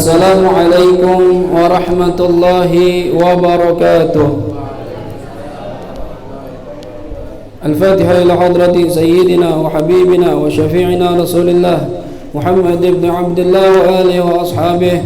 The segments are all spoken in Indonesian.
السلام عليكم ورحمة الله وبركاته. الفاتحة إلى حضرة سيدنا وحبيبنا وشفيعنا رسول الله محمد بن عبد الله وآله وأصحابه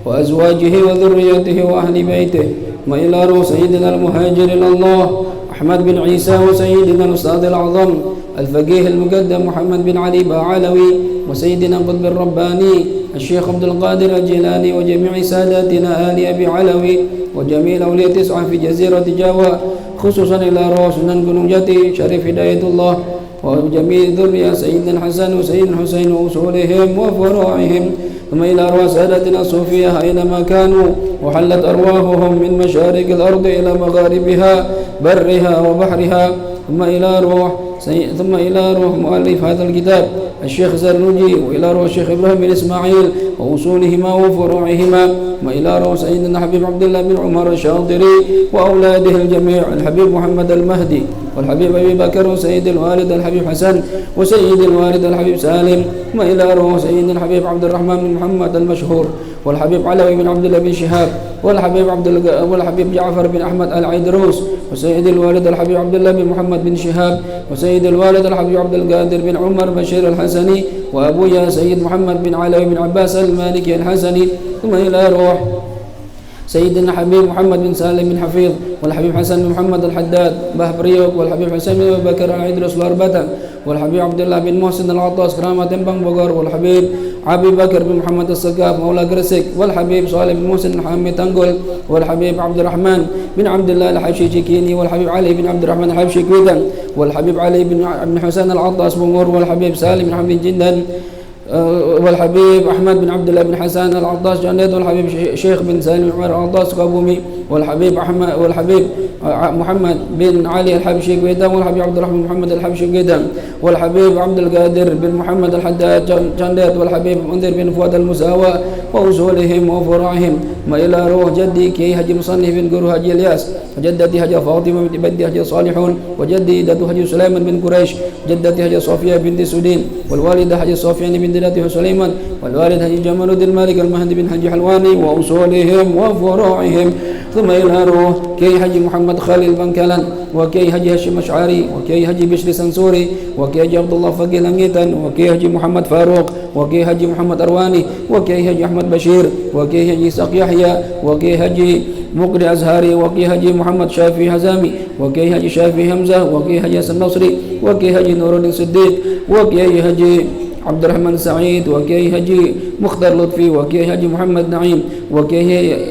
وأزواجه وذريته وأهل بيته، وإلى روح سيدنا المهاجر إلى الله أحمد بن عيسى، وسيدنا الأستاذ الأعظم الفقيه المقدم محمد بن علي باعلوي، وسيدنا القطب الرباني الشيخ عبد القادر الجيلاني، وجميع ساداتنا آل أبي علوي، وجميع الأولياء 9 في جزيرة جاوة، خصوصا إلى روح سنن gunung Jati شريف هداية الله، وجميع ذرية سيدنا الحسن وسيدنا الحسين وأصولهم وفروعهم، ثم إلى أرواح سادتنا الصوفية أينما كانوا، وحلت أرواحهم من مشارق الأرض إلى مغاربها برها وبحرها، ثم إلى روح مؤلف هذا الكتاب الشيخ زرنوجي، وإلى روح الشيخ إبراهيم بن إسماعيل وأصولهما وفروعهما، وإلى روح سيدنا حبيب عبد الله بن عمر الشاطري وأولاده الجميع، الحبيب محمد المهدي، والحبيب أبي بكر، وسيد الوالد الحبيب حسن، وسيد الوالد الحبيب سالم، وإلى روح سيدنا الحبيب عبد الرحمن بن محمد المشهور، والحبيب علوي بن عبد الله بن شهاب، والحبيب جعفر بن أحمد العيدروس، وسيد الوالد الحبيب عبد الله بن محمد بن شهاب، وسيد الوالد الحبيب عبد القادر بن عمر بشير الحسني، وأبويا سيد محمد بن علوي بن عباس المالكي الحسني، ثم إلى روح سيدنا حبيب محمد بن سالم بن حفيظ، والحبيب حسن بن محمد الحداد بهبريوك، والحبيب حسين بن بكر العيدروس الأربعة، والحبيب عبد الله بن محسن العطاس كرامة بن بقر، والحبيب أبي بكر بن محمد السقاف مولى قرسك، والحبيب صالح بن محسن الحامي تنقل، والحبيب عبد الرحمن بن عبد الله الحبشي شكيني، والحبيب علي بن عبد الرحمن الحبشي كويتا، والحبيب علي بن حسين العطاس بنور، والحبيب سالم بن حمد جدا، والحبيب أحمد بن عبد الله بن حسان العطاس جنيد، والحبيب شيخ بن سالم عمر العطاس قابومي، والحبيب محمد بن علي الحبشي قيدام، والحبيب عبد الرحمن محمد الحبشي قيدام، والحبيب عبد القادر بن محمد الحداد جنيد، والحبيب منذر بن فؤاد المساواة وأصولهم وفروعهم، وإلى روح جدي كي هجي مصنف بن قرو هجي الياس، وجدتي هجي فاطمة بنت بدي هجي صالحون، وجدي دته هجي سليمان بن قريش، جدتي هجي صوفيا بنت سودين، والوالدة هجي صوفيا بنت دته سليمان، والوالد هجي جمال الدين مالك المهدي بن هجي حلواني وأصولهم وفروعهم، ثم إلى روح كي هجي محمد خالد بن كلان، وكي هجي هشام أشعري، وكي هجي بشر سنسوري، وكي هجي عبد الله فقيه لنجيتا، وكي هجي محمد فاروق، وكي هجي محمد أرواني، وكي هجي أحمد بشير، وكي هجي ساق يحيى، وكي هجي مقري أزهري، وكي هجي محمد شافي هزامي، وكي هجي شافي همزة، وكي هجي حسن نصري، وكي هجي نور الدين صديق، وكي هجي عبد الرحمن سعيد، وكي هجي مختار لطفي، وكي هجي محمد نعيم، وكي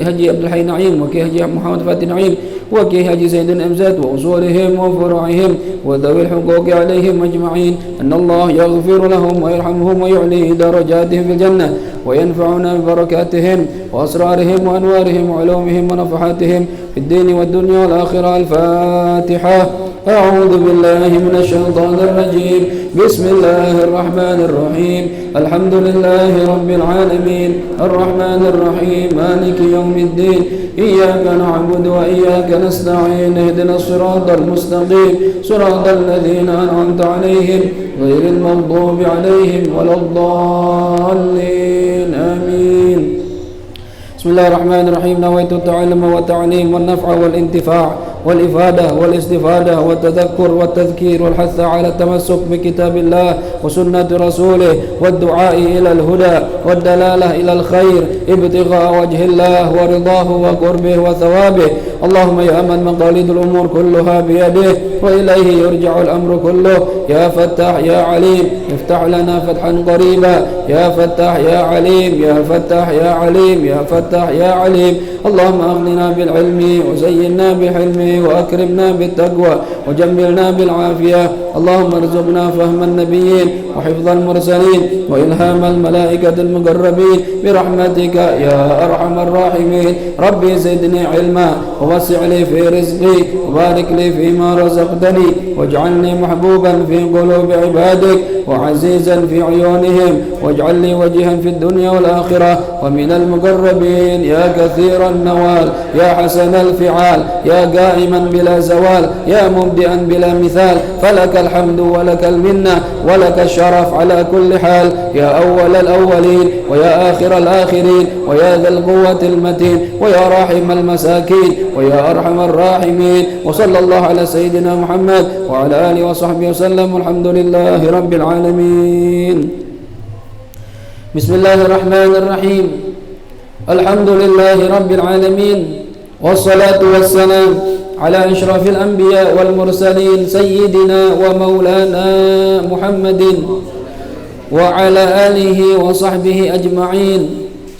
هجي عبد الحي نعيم، وكي هجي محمد فاتح نعيم، وكي هجي زيد الأمزاد وأصولهم وفروعهم وذوي الحقوق عليهم أجمعين، أن الله يغفر لهم ويرحمهم ويعلي درجاتهم في الجنة، وينفعنا ببركاتهم وأسرارهم وأنوارهم وعلومهم ونفحاتهم في الدين والدنيا والآخرة. الفاتحة. أعوذ بالله من الشيطان الرجيم. بسم الله الرحمن الرحيم. الحمد لله رب العالمين الرحمن الرحيم مالك يوم الدين. إياك نعبد وإياك نستعين. اهدنا الصراط المستقيم صراط الذين أنعمت عليهم غير المغضوب عليهم ولا الضالين. آمين. بسم الله الرحمن الرحيم. نويت التعلم والتعليم والنفع والانتفاع والإفادة والاستفادة والتذكر والتذكير والحث على التمسك بكتاب الله وسنة رسوله والدعاء إلى الهدى والدلالة إلى الخير ابتغاء وجه الله ورضاه وقربه وثوابه. اللهم يا من مقاليد الأمور كلها بيده وإليه يرجع الأمر كله. يا فتاح يا عليم افتح لنا فتحا قريبا. يا فتاح يا عليم يا فتاح يا عليم يا فتاح يا عليم. اللهم أغننا بالعلم وزينا بالحلم وأكرمنا بالتقوى وجملنا بالعافية. اللهم ارزقنا فهم النبيين وحفظ المرسلين وإلهام الملائكة المقربين برحمتك يا أرحم الراحمين. ربي زدني علما ووسع لي في رزقي وبارك لي فيما رزقتني واجعلني محبوبا في قلوب عبادك وعزيزا في عيونهم واجعل لي وجها في الدنيا والآخرة ومن المقربين. يا كثير النوال يا حسن الفعال يا قائما بلا زوال يا مبدئا بلا مثال فلك الحمد ولك المنة ولك الشرف على كل حال يا أول الأولين ويا آخر الآخرين ويا ذا القوة المتين ويا راحم المساكين ويا أرحم الراحمين وصلى الله على سيدنا محمد وعلى آله وصحبه وسلم والحمد لله رب العالمين. بسم الله الرحمن الرحيم. الحمد لله رب العالمين والصلاة والسلام على أشرف الأنبياء والمرسلين سيدنا ومولانا محمد وعلى آله وصحبه أجمعين.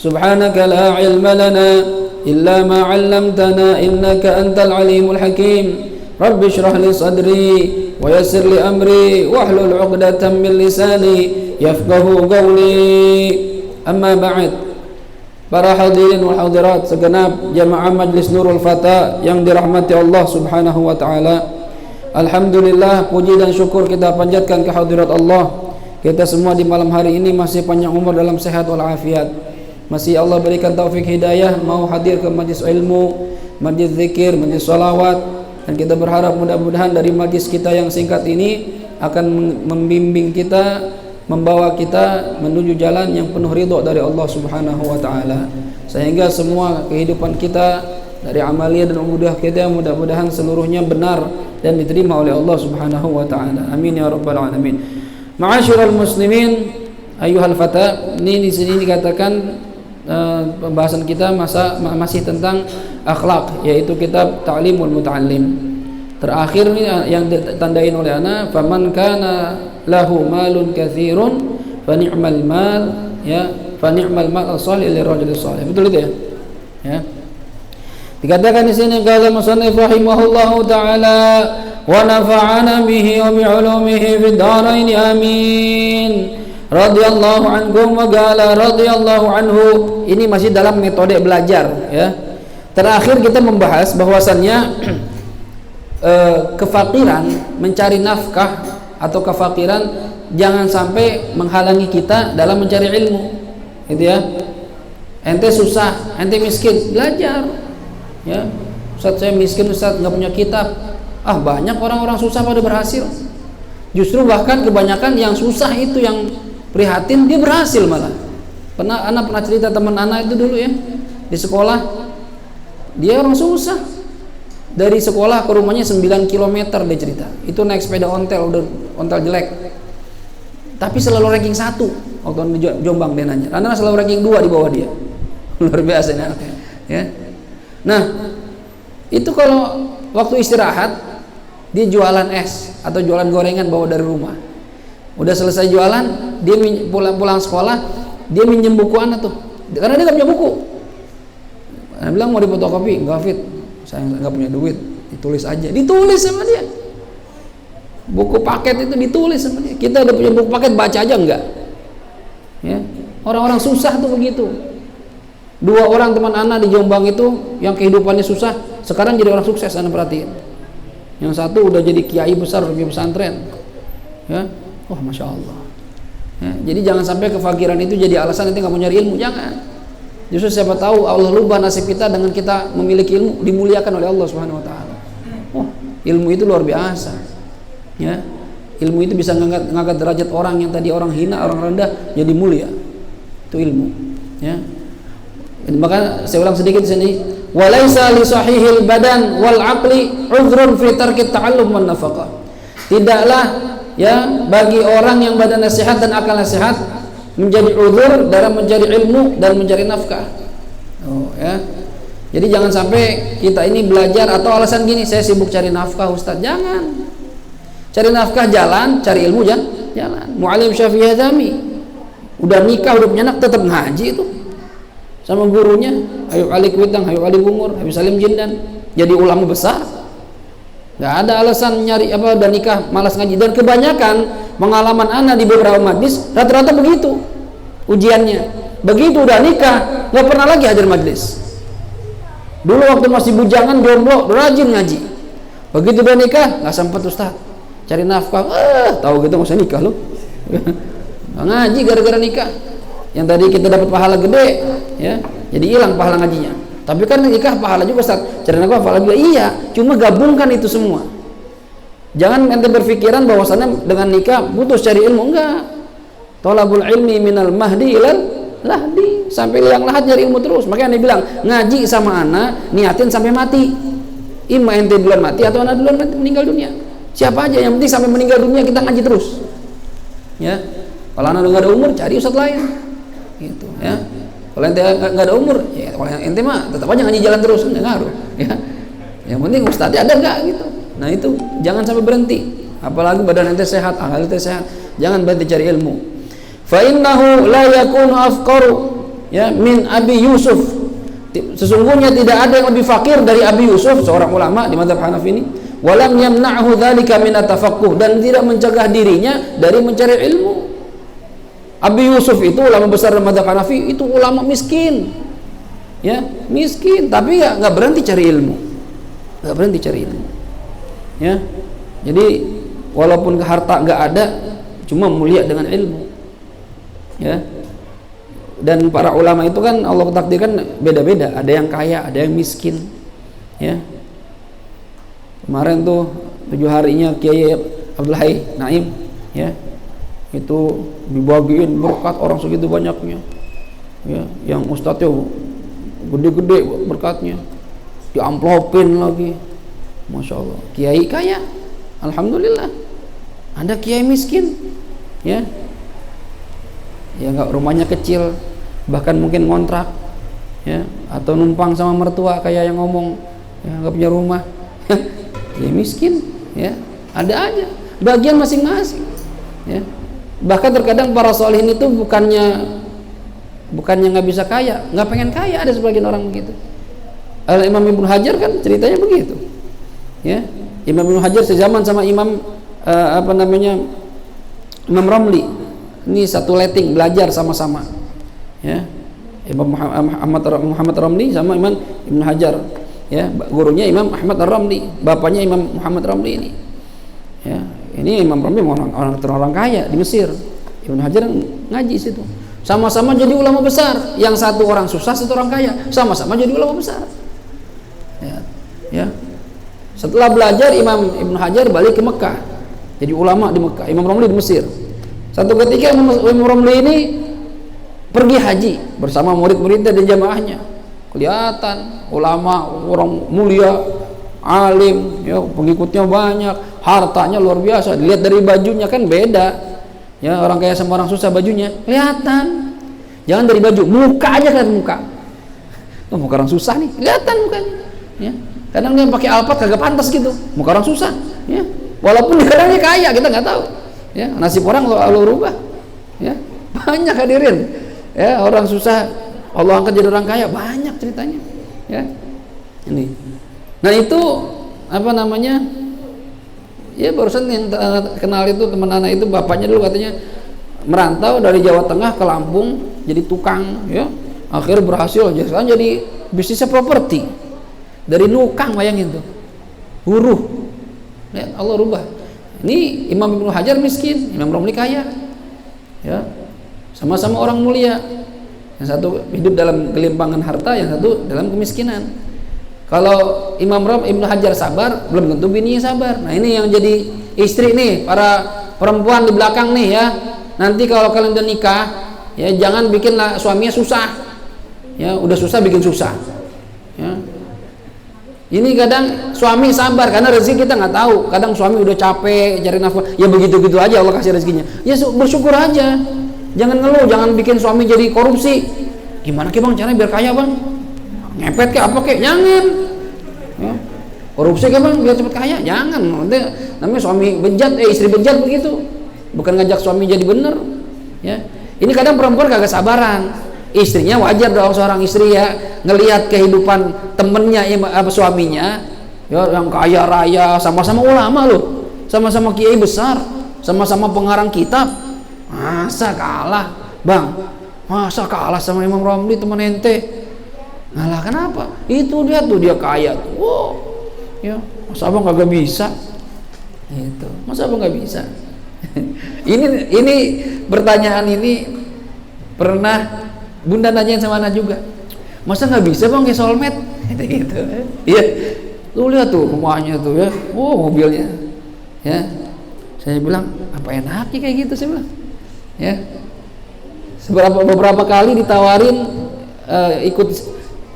سبحانك لا علم لنا إلا ما علمتنا إنك أنت العليم الحكيم. رب اشرح لي صدري ويسر لي أمري واحلل عقدة من لساني يفقه قولي. أما بعد. Para hadirin wal hadirat segenap jamaah Majlis Nurul Fata yang dirahmati Allah Subhanahu wa taala. Alhamdulillah, puji dan syukur kita panjatkan ke hadirat Allah. Kita semua di malam hari ini masih panjang umur dalam sehat wal afiat. Masih Allah berikan taufik hidayah mau hadir ke majlis ilmu, majlis zikir, majlis salawat, dan kita berharap mudah-mudahan dari majlis kita yang singkat ini akan membimbing kita, membawa kita menuju jalan yang penuh ridho dari Allah Subhanahu wa taala, sehingga semua kehidupan kita dari amalia dan ubudah kita mudah-mudahan seluruhnya benar dan diterima oleh Allah Subhanahu wa taala. Amin ya rabbal alamin. Ma'asyiral muslimin, ayyuhal fata, ini di sini dikatakan pembahasan kita masih tentang akhlak, yaitu kitab Ta'limul Muta'allim. Terakhir ini yang ditandain oleh ana, faman kana lahu malun katsirun fa ni'mal mal, ya, fa ni'mal mal as-salih lirajul salih. Betul itu ya? Ya. Dikatakan di sini qala musannif rahimahullahu taala wa nafa'ana bihi wa bi 'ulumihi fid dharain amin. Radhiyallahu anhum wa qala radhiyallahu anhu. Ini masih dalam metode belajar, ya. Terakhir kita membahas bahwasannya kefakiran, mencari nafkah atau kefakiran jangan sampai menghalangi kita dalam mencari ilmu, gitu ya. Ente susah, ente miskin, belajar, ya. Ustaz saya miskin, Ustaz nggak punya kitab. Banyak orang-orang susah pada berhasil. Justru bahkan kebanyakan yang susah itu yang prihatin, dia berhasil malah. Anak pernah cerita teman anak itu dulu ya, di sekolah dia orang susah. Dari sekolah ke rumahnya 9 km dia cerita. Itu naik sepeda ontel, udah ontel jelek. Tapi selalu ranking 1. Waktu di Jombang dia nanya. Karena selalu ranking 2 di bawah dia. Luar biasa nih anaknya, ya. Nah, itu kalau waktu istirahat dia jualan es atau jualan gorengan bawa dari rumah. Udah selesai jualan, dia pulang sekolah, dia minjem buku anak tuh. Karena dia enggak punya buku. Anak bilang mau difotokopi, enggak fit. Saya nggak punya duit, ditulis aja, ditulis sama dia. Buku paket itu ditulis sama dia. Kita udah punya buku paket, baca aja enggak? Ya, orang-orang susah tuh begitu. 2 orang teman anak di Jombang itu yang kehidupannya susah, sekarang jadi orang sukses. Anda perhatiin. Yang satu udah jadi kiai besar di pesantren. Ya, wah masya Allah. Ya, jadi jangan sampai kefakiran itu jadi alasan nanti nggak mau nyari ilmu, jangan. Justru siapa tahu Allah rubah nasib kita dengan kita memiliki ilmu, dimuliakan oleh Allah Subhanahu wa taala. Ilmu itu luar biasa. Ya. Ilmu itu bisa ngangkat derajat orang yang tadi orang hina, orang rendah jadi mulia. Itu ilmu, ya. Maka saya ulang sedikit di sini, walaisa li sahihil badan wal aqli udhrun fi tarki ta'allum wan nafaqah. Tidaklah ya bagi orang yang badannya sehat dan akalnya sehat menjadi uzur dalam mencari ilmu dan mencari nafkah. Ya. Jadi jangan sampai kita ini belajar atau alasan gini, saya sibuk cari nafkah Ustaz. Jangan. Cari nafkah jalan, cari ilmu jalan. Mu'allim Syafi'i Hadzami udah nikah, udah punya anak, tetap ngaji itu sama gurunya Habib Ali Kuitang, Habib Ali Bungur, Habib Salim Jindan, jadi ulama besar. Gak ada alasan nyari udah nikah malas ngaji. Dan kebanyakan pengalaman anak di beberapa majlis rata-rata begitu ujiannya. Begitu udah nikah gak pernah lagi hadir majlis. Dulu waktu masih bujangan jomblo rajin ngaji. Begitu udah nikah gak sempat Ustaz cari nafkah. Tahu gitu masa nikah lu. Ngaji gara-gara nikah. Yang tadi kita dapat pahala gede, ya, jadi hilang pahala ngajinya. Tapi kan nikah pahala juga Ustaz. Cari nafkah pahala juga, iya. Cuma gabungkan itu semua. Jangan ente berpikiran bahwasannya dengan nikah putus cari ilmu, enggak. Thalabul ilmi minal mahdi ilal lahdi, sampai liang lahat nyari ilmu terus. Makanya dia bilang ngaji sama anak niatin sampai mati. Ima ente duluan mati atau anak duluan meninggal dunia. Siapa aja yang penting sampai meninggal dunia kita ngaji terus. Ya. Kalau anak nggak ada umur cari ustadz lain. Gitu ya. Kalau ente nggak ada umur, ya kalau ente mah tetap aja ngaji jalan terus, nggak ngaruh. Ya. Yang penting ustadznya ada nggak gitu. Nah itu jangan sampai berhenti. Apalagi badan ente sehat, akal ente sehat, jangan berhenti cari ilmu. Fa innahu la yakunu afqaru ya min Abi Yusuf. Sesungguhnya tidak ada yang lebih fakir dari Abi Yusuf, seorang ulama di mazhab Hanafi ini. Walam yamna'hu dzalika min at-tafaqquh, dan tidak mencegah dirinya dari mencari ilmu. Abi Yusuf itu ulama besar di mazhab Hanafi, itu ulama miskin. Ya, miskin tapi enggak berhenti cari ilmu. Enggak berhenti cari ilmu. Ya. Jadi walaupun harta enggak ada, cuma mulia dengan ilmu. Ya. Dan para ulama itu kan Allah takdirkan beda-beda, ada yang kaya, ada yang miskin. Ya. Kemarin tuh 7 harinya Kiai Abdul Hai Naim, ya, itu dibagiin berkat orang segitu banyaknya, ya, yang ustadznya gede-gede berkatnya, diamplopin lagi, masya Allah. Kiai kaya, alhamdulillah. Ada kiai miskin, ya, ya nggak, rumahnya kecil, bahkan mungkin ngontrak, ya, atau numpang sama mertua kayak yang ngomong, ya, nggak punya rumah. Ya miskin, ya, ada aja bagian masing-masing, ya. Bahkan terkadang para sholihin itu bukannya nggak bisa kaya, nggak pengen kaya, ada sebagian orang begitu. Imam Ibnu Hajar kan ceritanya begitu, ya. Imam Ibnu Hajar sezaman sama Imam Imam Romli, ini satu letting belajar sama-sama, ya. Imam Muhammad Romli sama Imam Ibnu Hajar, ya, gurunya Imam Ahmad Ar-Ramli, bapaknya Imam Muhammad Ramli ini. Ya, ini Imam Ramli orang kaya di Mesir. Ibnu Hajar ngaji situ. Sama-sama jadi ulama besar. Yang satu orang susah, satu orang kaya. Sama-sama jadi ulama besar. Ya. Ya. Setelah belajar Imam Ibnu Hajar balik ke Mekah. Jadi ulama di Mekah, Imam Ramli di Mesir. Satu ketika Imam Ramli ini pergi haji bersama murid-muridnya dan jamaahnya. Kelihatan ulama, orang mulia, alim, ya, pengikutnya banyak, hartanya luar biasa. Dilihat dari bajunya kan beda, ya, orang kaya sama orang susah bajunya kelihatan. Jangan dari baju, muka aja kan, muka. Oh, muka orang susah nih, kelihatan mukanya. Ya, kadang dia pakai alpat kagak pantas gitu, muka orang susah. Ya, walaupun kadang dia kaya, kita nggak tahu. Ya, nasib orang lo rubah. Ya, banyak hadirin. Ya, orang susah Allah angkat jadi orang kaya, banyak ceritanya, ya. Ini. Nah itu apa namanya? Ya barusan yang kenal itu teman anak itu, bapaknya dulu katanya merantau dari Jawa Tengah ke Lampung jadi tukang, ya. Akhirnya berhasil, sekarang jadi bisnisnya properti. Dari nukang, bayangin tuh. Buruh. Ya, Allah rubah. Ini Imam Ibnu Hajar miskin, Imam Romli kaya. Ya. Sama-sama orang mulia. Yang satu hidup dalam kelimpangan harta, yang satu dalam kemiskinan. Kalau Imam Ibnu Hajar sabar, belum tentu bininya sabar. Nah ini yang jadi istri nih, para perempuan di belakang nih, ya. Nanti kalau kalian udah nikah, ya jangan bikin suaminya susah. Ya udah susah bikin susah. Ya. Ini kadang suami sabar karena rezeki kita nggak tahu. Kadang suami udah capek cari nafkah, ya begitu-gitu aja Allah kasih rezekinya. Ya bersyukur aja. Jangan ngeluh, jangan bikin suami jadi korupsi. Gimana ke bang caranya biar kaya bang? Ngepet ke apa ke? Jangan. Ya. Korupsi ke bang biar cepet kaya? Jangan. Nanti namanya suami bejat, istri bejat begitu. Bukan ngajak suami jadi bener. Ya. Ini kadang perempuan kagak sabaran. Istrinya wajar dong, seorang istri ya ngelihat kehidupan temennya suaminya, ya yang kaya raya, sama-sama ulama loh, sama-sama kiai besar, sama-sama pengarang kitab. Masa kalah bang, masa kalah sama Imam Romli teman ente? Ngalah kenapa? Itu dia tuh, dia kaya tuh. Wow. Ya, masa abang kagak bisa? Itu, masa abang nggak bisa? ini pertanyaan ini pernah Bunda nanyain sama anak juga. Masa nggak bisa bang kayak soulmate? Gitu. Iya, lu lihat tuh rumahnya tuh ya, oh mobilnya. Ya, saya bilang apa enaknya kayak gitu, saya bilang. Ya, beberapa kali ditawarin ikut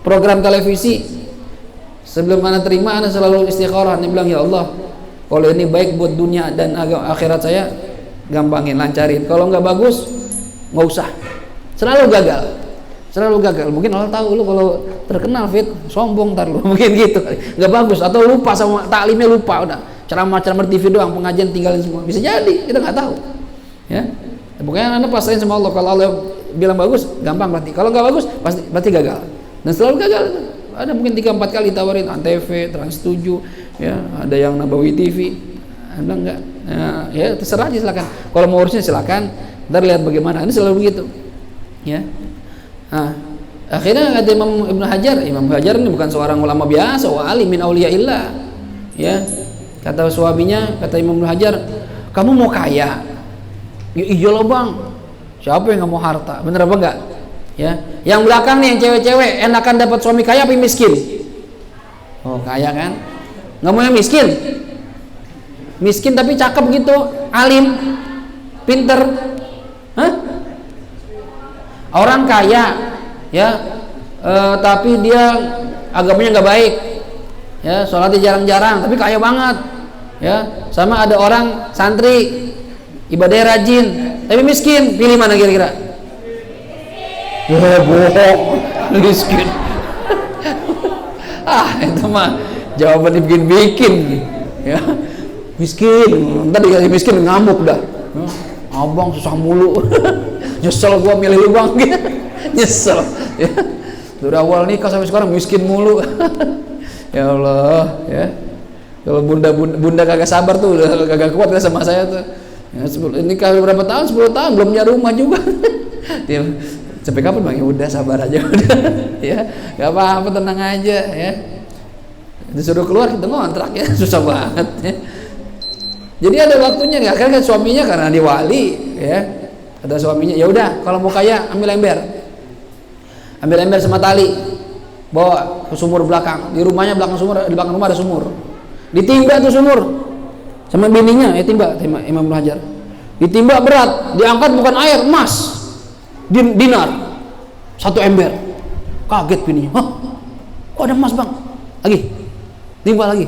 program televisi. Sebelum anak terima, anak selalu istikharah. Dia bilang, ya Allah, kalau ini baik buat dunia dan akhirat saya, gampangin, lancarin. Kalau nggak bagus, nggak usah. Selalu gagal. Mungkin Allah tahu lu kalau terkenal fit, sombong ntar lu, mungkin gitu. Nggak bagus, atau lupa sama taklimnya, lupa udah. Ceramah TV doang, pengajian tinggalin semua. Bisa jadi, kita nggak tahu. Ya, pokoknya anda pasrahin sama Allah. Kalau Allah bilang bagus, gampang berarti. Kalau nggak bagus, berarti gagal. Dan selalu gagal. Ada mungkin 3-4 kali tawarin Antv, Trans 7, ya, ada yang Nabawi TV. Anda enggak. Nah, ya terserah aja, silakan. Kalau mau urusnya silakan. Ntar lihat bagaimana. Ini selalu begitu. Ya. Nah, akhirnya kata Imam Hajar ini bukan seorang ulama biasa, wali min auliyaillah. Ya. Kata suaminya, kata Imam Hajar, "Kamu mau kaya?" "Ya iyalah, Bang. Siapa yang nggak mau harta?" Bener apa enggak? Ya. Yang belakang nih yang cewek-cewek enakan dapat suami kaya apa miskin? Oh, kaya kan? Nggak mau yang miskin? Miskin tapi cakep gitu, alim, pinter. Hah? Orang kaya, ya, tapi dia agamanya nggak baik, ya, sholatnya jarang-jarang, tapi kaya banget, ya. Sama ada orang santri, ibadahnya rajin, tapi miskin. Pilih mana kira-kira? Wah, bohong, miskin. Itu mah jawaban dibikin-bikin, ya. Miskin, ntar dikasih miskin ngamuk dah. Abang susah mulu. Nyesel gua milih lu, Bang. Nyesel, ya. Dari awal nikah sampai sekarang miskin mulu. Ya Allah, ya. Kalau bunda kagak sabar tuh, udah kagak kuat sama saya tuh. Ya, nikah berapa tahun? 10 tahun belum punya rumah juga. Dia, sampai kapan, Bang? Ya udah, sabar aja udah. Ya, enggak apa-apa, tenang aja, ya. Disuruh keluar kita ngontrak, ya, susah banget, ya. Jadi ada waktunya, nggak kan suaminya karena dia wali, ya. Kata suaminya, ya udah, kalau mau kaya ambil ember sama tali, bawa ke sumur belakang. Di rumahnya belakang sumur, di belakang rumah ada sumur. Ditimba tuh sumur sama bininya, ya timba Imam Hajar. Ditimba berat, diangkat bukan air, emas, dinar, 1 ember. Kaget bininya, hah, kok ada emas, Bang? Timba lagi.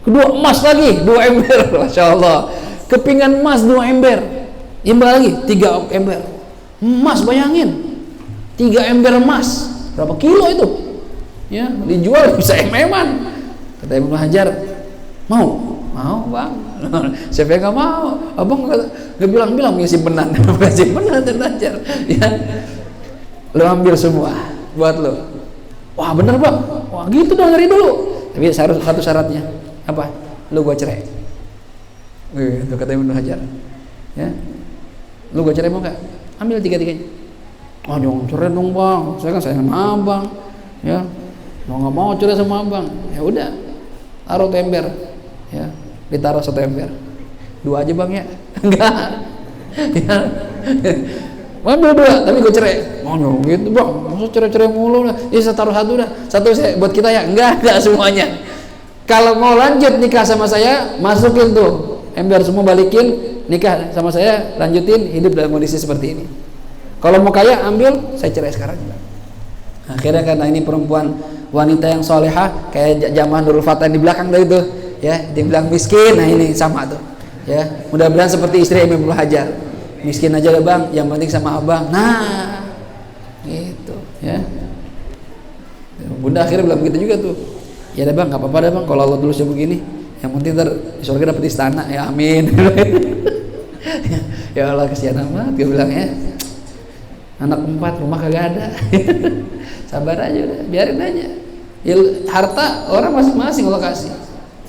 Kedua emas lagi, 2 ember, masya Allah. Kepingan emas 2 ember, timba lagi 3 ember. Emas, bayangin, 3 ember emas, berapa kilo itu? Ya, dijual bisa MM-an. Kata Ibnu Hajar, mau Bang. Siapa yang nggak mau? Abang nggak bilang ya simpenan, bukan simpenan Hajar. Ya, lo ambil semua buat lo. Wah bener, Bang. Wah gitu dong dari dulu. Tapi satu syaratnya. Apa? Lu gua cerai. Itu kata Ibnu Hajar. Ya. Lu gua cerai mau enggak? Ambil 3-3-nya. Oh, jangan cerai dong, Bang. Saya kan sayang sama Abang. Ya. Enggak mau cerai sama Abang. Ya udah. Taruh ember. Ya. Ditaruh 1 ember. 2 aja, Bang, ya. Enggak. Ya. Ambil 2, tapi gua cerai. Oh, gitu, Bang. Masa cerai-cerai mulu lah. Ya, saya taruh 1 dah. 1 saya buat kita ya. Enggak semuanya. Kalau mau lanjut nikah sama saya, masukin tuh ember semua, balikin, nikah sama saya, lanjutin hidup dalam kondisi seperti ini. Kalau mau kaya, ambil, saya cerai sekarang. Akhirnya karena ini perempuan wanita yang solehah, kayak zaman Nurul Fatah di belakang tadi tuh, ya, dia bilang miskin, nah ini sama tuh, ya. Mudah-mudahan seperti istri Imam Hajar, miskin aja lah, Bang, yang penting sama Abang. Nah, gitu, ya. Bunda akhirnya bilang begitu juga tuh. Ya deh, Bang, nggak apa-apa deh, Bang, kalau Allah tulisnya begini, yang penting ntar di surga dapat istana, ya amin. Ya Allah, kesian amat, gue bilang, ya, anak 4, rumah kagak ada. Sabar aja udah, biarin aja. Ya, harta orang masing-masing Allah kasih,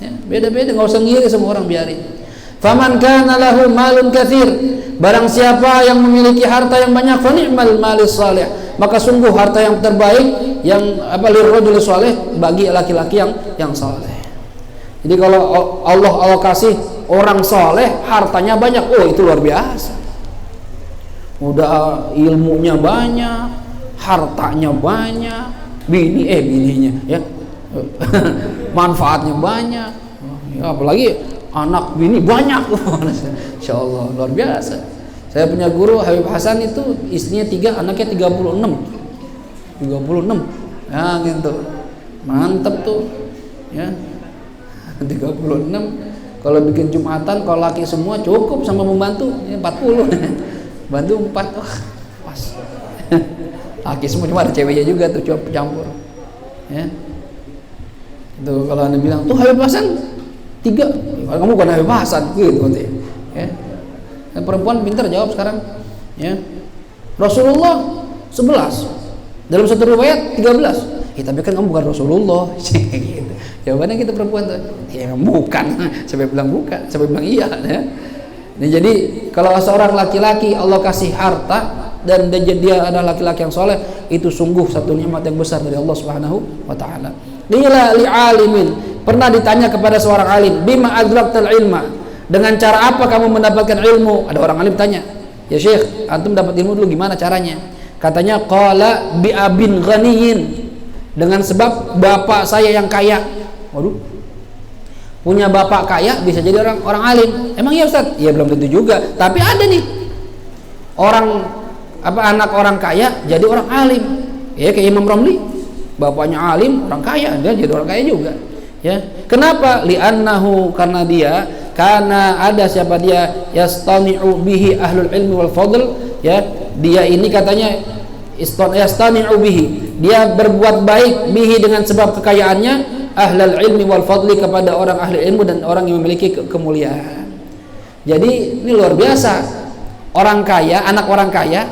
ya, beda-beda, nggak usah ngiri sama orang, biarin. Faman kana lahu malun katsir, barang siapa yang memiliki harta yang banyak, fa ni'mal malis salih, maka sungguh harta yang terbaik yang lirrajul salih, bagi laki-laki yang saleh. Jadi kalau Allah kasih orang saleh hartanya banyak, oh itu luar biasa. Udah ilmunya banyak, hartanya banyak, bininya ya. Manfaatnya banyak. Ya, apalagi anak bini banyak. Insya Allah luar biasa. Saya punya guru Habib Hasan itu istrinya 3, anaknya 36 ya gitu, mantep tuh ya. 36 kalau bikin Jumatan, kalau laki semua cukup sama membantu ya 40 bantu 4, wah pas. Laki semua, cuma ada ceweknya juga tuh, coba campur ya. Itu kalau anda bilang tuh Habib Hasan 3, kamu bukan Habib Hasan gitu nanti ya. Dan perempuan pintar jawab sekarang ya. Rasulullah 11, dalam satu riwayat 13. Tapi kan kamu bukan Rasulullah. Gitu. Jawabannya kita perempuan tuh, ya bukan. Siapa bilang bukan? Siapa bilang iya ya. Nah, jadi kalau seorang laki-laki Allah kasih harta dan dia adalah laki-laki yang soleh, itu sungguh satu nikmat yang besar dari Allah Subhanahu wa taala. Qila li alimin, pernah ditanya kepada seorang alim, bima adraktal ilma, dengan cara apa kamu mendapatkan ilmu? Ada orang alim tanya, ya Syekh, antum dapat ilmu dulu gimana caranya? Katanya qala bi abin ghaniyin, dengan sebab bapak saya yang kaya. Waduh, punya bapak kaya bisa jadi orang alim. Emang iya Ustaz? Ya belum tentu juga, tapi ada nih anak orang kaya jadi orang alim ya, kayak Imam Romli, bapaknya alim, orang kaya, dia jadi orang kaya juga ya. Kenapa? Li'annahu, karena ada siapa dia, yastami'u bihi ahlul ilmi wal fadl ya. Dia ini katanya yastami'u bihi, dia berbuat baik bihi dengan sebab kekayaannya, ahlul ilmi wal fadli, kepada orang ahli ilmu dan orang yang memiliki kemuliaan. Jadi ini luar biasa, orang kaya, anak orang kaya,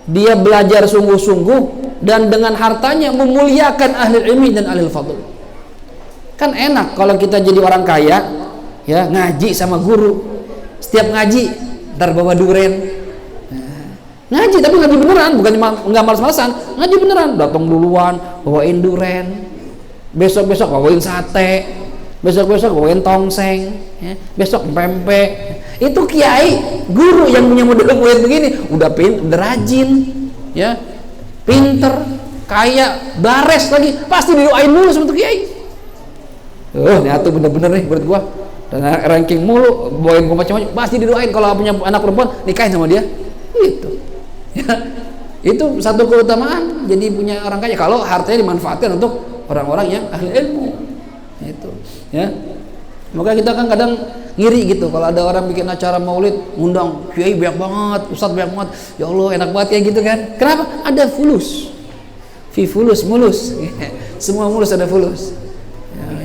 dia belajar sungguh-sungguh dan dengan hartanya memuliakan ahli ilmi dan ahli fadl. Kan enak kalau kita jadi orang kaya ya, ngaji sama guru, setiap ngaji ntar bawa duren. Ngaji tapi ngaji beneran, bukan nggak malas-malasan, ngaji beneran, datang duluan bawain duren, besok-besok bawain sate, besok-besok bawain tongseng ya, besok pempek. Itu kiai, guru yang punya model murid begini udah rajin ya, pinter, kaya, bares lagi, pasti didoain mulu sama tuh kiai. Ini atuh bener-bener nih menurut gua, dan ranking mulu, bawain gua macam-macam, pasti didoain. Kalau punya anak perempuan nikahin sama dia gitu ya. Itu satu keutamaan jadi punya orang kaya, kalau hartanya dimanfaatkan untuk orang-orang yang ahli ilmu itu ya. Maka kita kan kadang ngiri gitu kalau ada orang bikin acara maulid, ngundang kiai banyak banget, ustadz banyak banget, ya Allah enak banget kayak gitu kan. Kenapa? Ada fulus, mulus semua mulus, ada fulus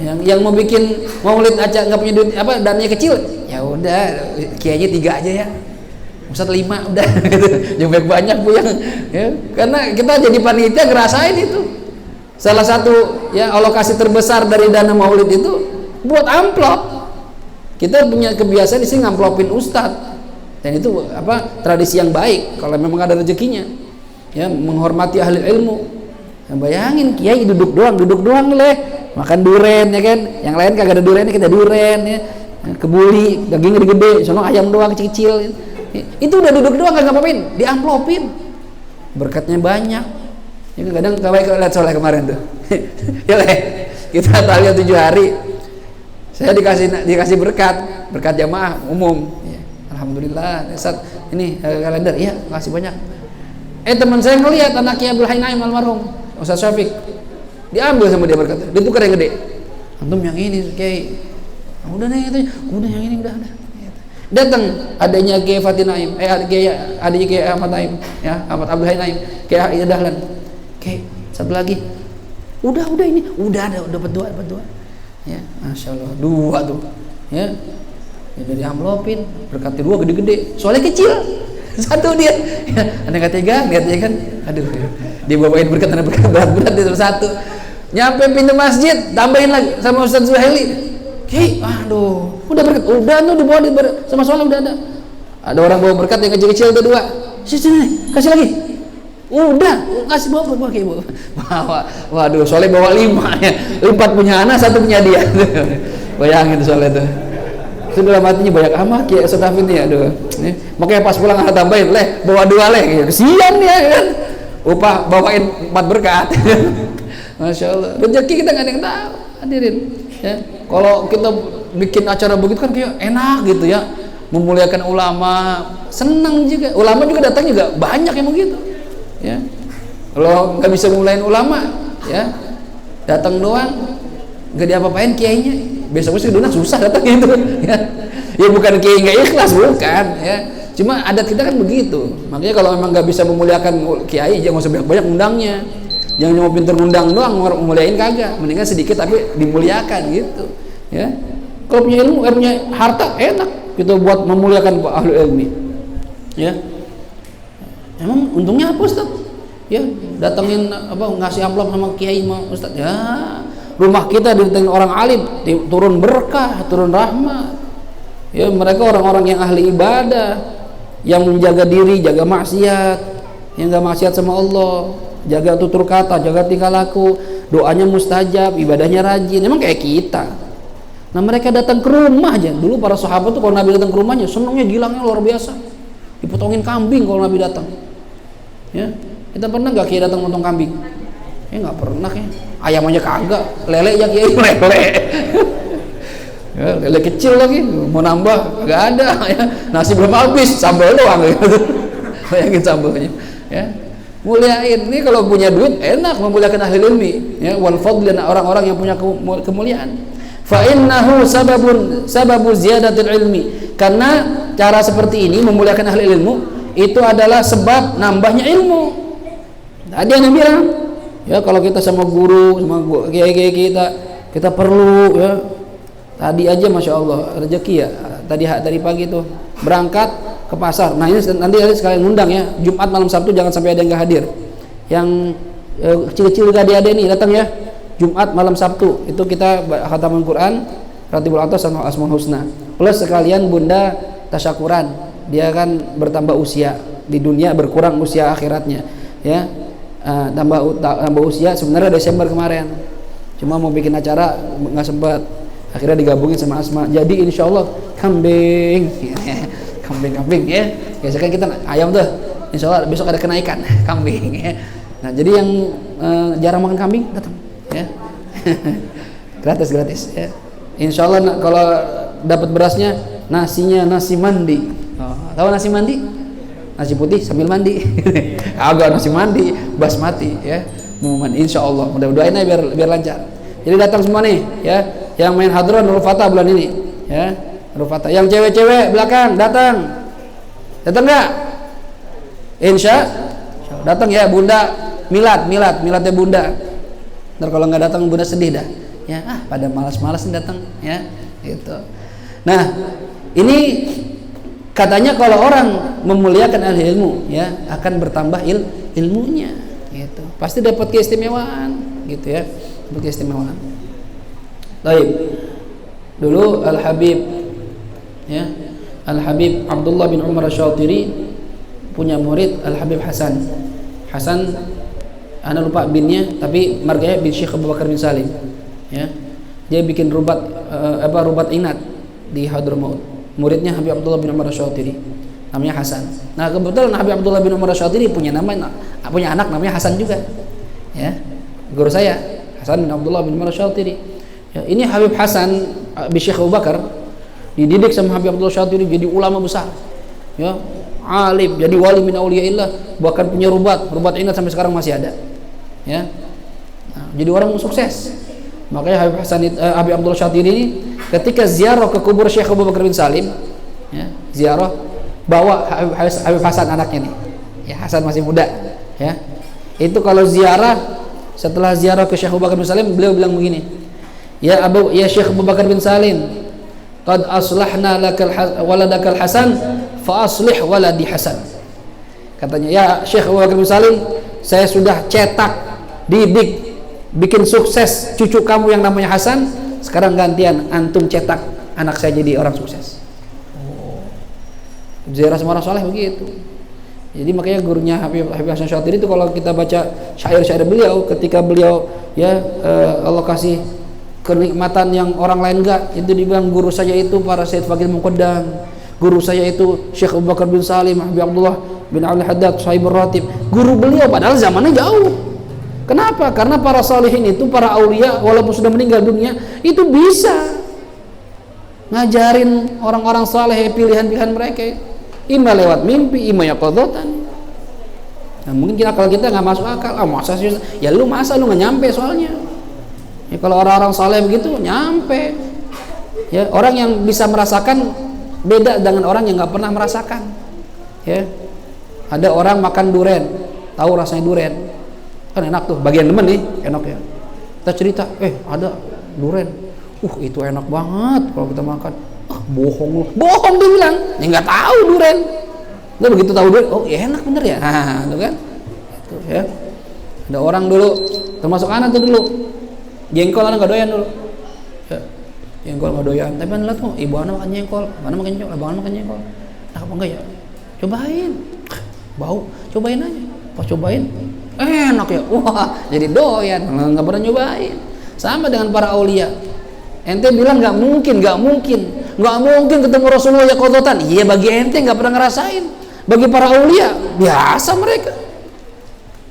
ya. Yang mau bikin maulid aja nggak punya duit, dananya kecil, ya udah kiainya 3 aja ya, ustadz 5 udah gitu. Jangan banyak bu yang ya, karena kita jadi panitia ngerasain itu. Salah satu ya alokasi terbesar dari dana maulid itu buat amplop. Kita punya kebiasaan di sini ngamplopin ustadz, dan itu tradisi yang baik kalau memang ada rezekinya ya, menghormati ahli ilmu. Nah, bayangin kiai duduk doang leh, makan duren ya kan, yang lain kagak ada durennya, kita duren ya, kebuli dagingnya gede, sono ayam doang kecil-kecil. Itu udah duduk doang kagak ngapain, diamplopin, berkatnya banyak ya. Kadang kawai lihat soleh kemarin tuh ya leh, kita tahlil 7 hari, saya dikasih berkat jamaah umum ya. Alhamdulillah Ustaz, ini kalender ya, makasih banyak. Teman saya ngelihat anaknya Abdul Hayy Naim almarhum Ustaz Syafiq, diambil sama dia berkat, ditukar yang gede. Antum yang ini kayak udah nih katanya, udah yang ini udah. Datang adanya Kiai Fatih Naim, adanya Kiai Ahmad Naim ya, Ahmad Abdul Hayy Naim, Kiai Ida Dahlan, Kiai satu lagi, udah ini udah dapat dua ya, Masya Allah 2 tuh ya, jadi amplopin, berkati 2 gede-gede, soalnya kecil 1 dia ya, ada nggak tega lihatnya kan, aduh dia bawain berkat berat dia 1, nyampe pintu masjid tambahin lagi sama Ustaz Zuhaili, aduh udah berkat, udah tuh dibawa sama soalnya udah ada orang bawa berkat yang kecil-kecil tuh 2, sini kasih lagi, udah kasih bawa waduh soalnya bawa 5 ya, 4 punya anak 1 punya dia bayangin soalnya tuh sudah matinya banyak amat ya Ustaz Hafid nih, aduh makanya pas pulang anak tambahin leh, bawa 2 leh, kesian ya kan, upah bawain 4 berkat Masya Allah, rezeki kita nggak ada yang tahu. Hadirin, ya. Kalau kita bikin acara begitu kan kayak enak gitu ya, memuliakan ulama, senang juga. Ulama juga datang juga banyak yang begitu, ya. Kalau nggak bisa memulain ulama, ya datang doang, nggak diapa-apain kiainya. Besok-besok dunia susah datang itu, ya. Ya bukan kiai nggak ikhlas, bukan, ya. Cuma adat kita kan begitu. Makanya kalau memang nggak bisa memuliakan kiai, jangan usah banyak-banyak undangnya. Jangan cuma pinter ngundang doang, muliain kagak. Mendingan sedikit tapi dimuliakan gitu, ya. Kalau punya ilmu, punya harta, enak kita buat memuliakan ahli ilmi, ya. Emang untungnya apa, Ustaz? Ya, datengin ngasih amplop sama kiai sama Ustaz. Ya, rumah kita didatengin orang alim, turun berkah, turun rahmat. Ya, mereka orang-orang yang ahli ibadah, yang menjaga diri, jaga maksiat, yang enggak maksiat sama Allah, jaga tutur kata, jaga tingkah laku, doanya mustajab, ibadahnya rajin. Emang kayak kita. Nah, mereka datang ke rumah aja. Dulu para sahabat tuh kalau Nabi datang ke rumahnya, senangnya gilangnya luar biasa. Dipotongin kambing kalau Nabi datang. Ya, kita pernah nggak kiai datang potong kambing? Ya nggak pernah ya. Ayam aja kagak, lele ya kiai lele. Ya, lele kecil lagi, mau nambah nggak ada. Ya. Nasi belum habis, sambal doang. Gitu. Bayangin sambalnya. Ya. Muliain ini kalau punya duit enak memuliakan ahli ilmi, ya, wal fadl, orang-orang yang punya kemuliaan. Fa innahu sababu ziyadatil ilmi, karena cara seperti ini memuliakan ahli ilmu itu adalah sebab nambahnya ilmu. Tadi yang bilang, ya kalau kita sama guru, sama kiai kita perlu, ya. Tadi aja masya Allah rezeki ya. Tadi pagi tuh berangkat ke pasar. Nah ini nanti sekalian ngundang ya. Jumat malam Sabtu jangan sampai ada yang nggak hadir. Yang kecil-kecil adik-adik nih datang ya. Jumat malam Sabtu itu kita khataman Quran, Ratibul Atas sama Asmaul Husna. Plus sekalian Bunda tasyakuran. Dia kan bertambah usia di dunia, berkurang usia akhiratnya. Ya. Tambah usia sebenarnya Desember kemarin. Cuma mau bikin acara nggak sempat. Akhirnya digabungin sama Asma. Jadi insya Allah kambing ya. Biasanya kan kita ayam tuh. Insya Allah besok ada kenaikan kambing. Ya. Nah jadi yang jarang makan kambing datang. Ya. gratis ya. Insya Allah kalau dapat berasnya nasinya nasi mandi. Tahu nasi mandi? Nasi putih sambil mandi. Agak nasi mandi basmati ya. Mau mandi insya Allah. Mudah-mudahan aja biar lancar. Jadi datang semua nih ya. Yang main hadron Nurul Fatah bulan ini ya, Nurul Fatah. Yang cewek-cewek belakang datang nggak? Insya datang ya. Bunda miladnya Bunda. Ntar kalau nggak datang Bunda sedih dah ya. Pada malas-malas datang ya gitu. Nah ini katanya kalau orang memuliakan ahli ilmu ya akan bertambah ilmunya gitu. Pasti dapat keistimewaan gitu ya, dapat keistimewaan. Baik. Dulu Al-Habib ya, Al-Habib Abdullah bin Umar Asy-Syatiri punya murid Al-Habib Hasan. Ana lupa binnya tapi marganya bin Syekh Abu Bakar bin Salim. Ya. Dia bikin rubat inat di Hadramaut. Muridnya Habib Abdullah bin Umar Asy-Syatiri. Namanya Hasan. Nah, kebetulan Habib Abdullah bin Umar Asy-Syatiri punya anak namanya Hasan juga. Ya. Guru saya Hasan bin Abdullah bin Umar Asy-Syatiri. Ya, ini Habib Hasan bin Syekh Abu Bakar dididik sama Habib Abdullah Syatiri jadi ulama besar. Ya, alim, jadi wali min auliyaillah, bahkan punya rubat inat sampai sekarang masih ada. Ya. Nah, jadi orang sukses. Makanya Habib Abdullah Syatiri ini ketika ziarah ke kubur Syekh Abu Bakar bin Salim, ya, ziarah bawa Habib Hasan anaknya nih. Ya, Hasan masih muda, ya. Itu kalau ziarah setelah ziarah ke Syekh Abu Bakar bin Salim, beliau bilang begini. Ya Syekh Abu Bakar bin Salim, qad aslahna waladakal Hasan fa aslih waladi Hasan. Katanya, ya Syekh Abu Bakar bin Salim, saya sudah cetak, didik, bikin sukses cucu kamu yang namanya Hasan. Sekarang gantian antum cetak anak saya jadi orang sukses. Ziarah sama orang soleh begitu. Jadi makanya gurunya Habib Hasan Syatiri itu kalau kita baca syair-syair beliau, ketika beliau ya Allah kasih kenikmatan yang orang lain enggak, itu dibilang guru saya itu para Sayyid Faqih Muqaddam, guru saya itu Syekh Abu Bakar bin Salim, Habib Abdullah bin Ali Haddad, Sahibur Ratib. Guru beliau padahal zamannya jauh. Kenapa? Karena para salihin itu, para aulia walaupun sudah meninggal dunia, itu bisa ngajarin orang-orang saleh pilihan-pilihan mereka. Ima lewat mimpi, ima yaqadzatan. Nah, mungkin kalau kita nggak masuk akal, masa sih? Ya lu nggak nyampe soalnya. Ya, kalau orang-orang saleh begitu nyampe. Ya, orang yang bisa merasakan beda dengan orang yang nggak pernah merasakan. Ya, ada orang makan duren, tahu rasanya duren, kan enak tuh, bagian demen nih, enak ya. Kita cerita, ada duren, itu enak banget kalau kita makan. Bohong lu, bohong dia bilang, ya nggak tahu duren. Dia begitu tahu duren, ya enak bener ya, itu kan, itu ya. Ada orang dulu, termasuk anak tuh dulu, jengkol anak nggak doyan dulu, ya, jengkol nggak doyan. Tapi anak lihat kok, ibu anak makan jengkol, mana makan jengkol, abang anak makan jengkol, enak apa enggak ya? Cobain, bau, cobain aja. Pas cobain, enak ya, wah, jadi doyan, nggak pernah nyobain. Sama dengan para aulia. Ente bilang nggak mungkin ketemu Rasulullah ya qadzatan. Iya, bagi ente nggak pernah ngerasain. Bagi para aulia biasa mereka.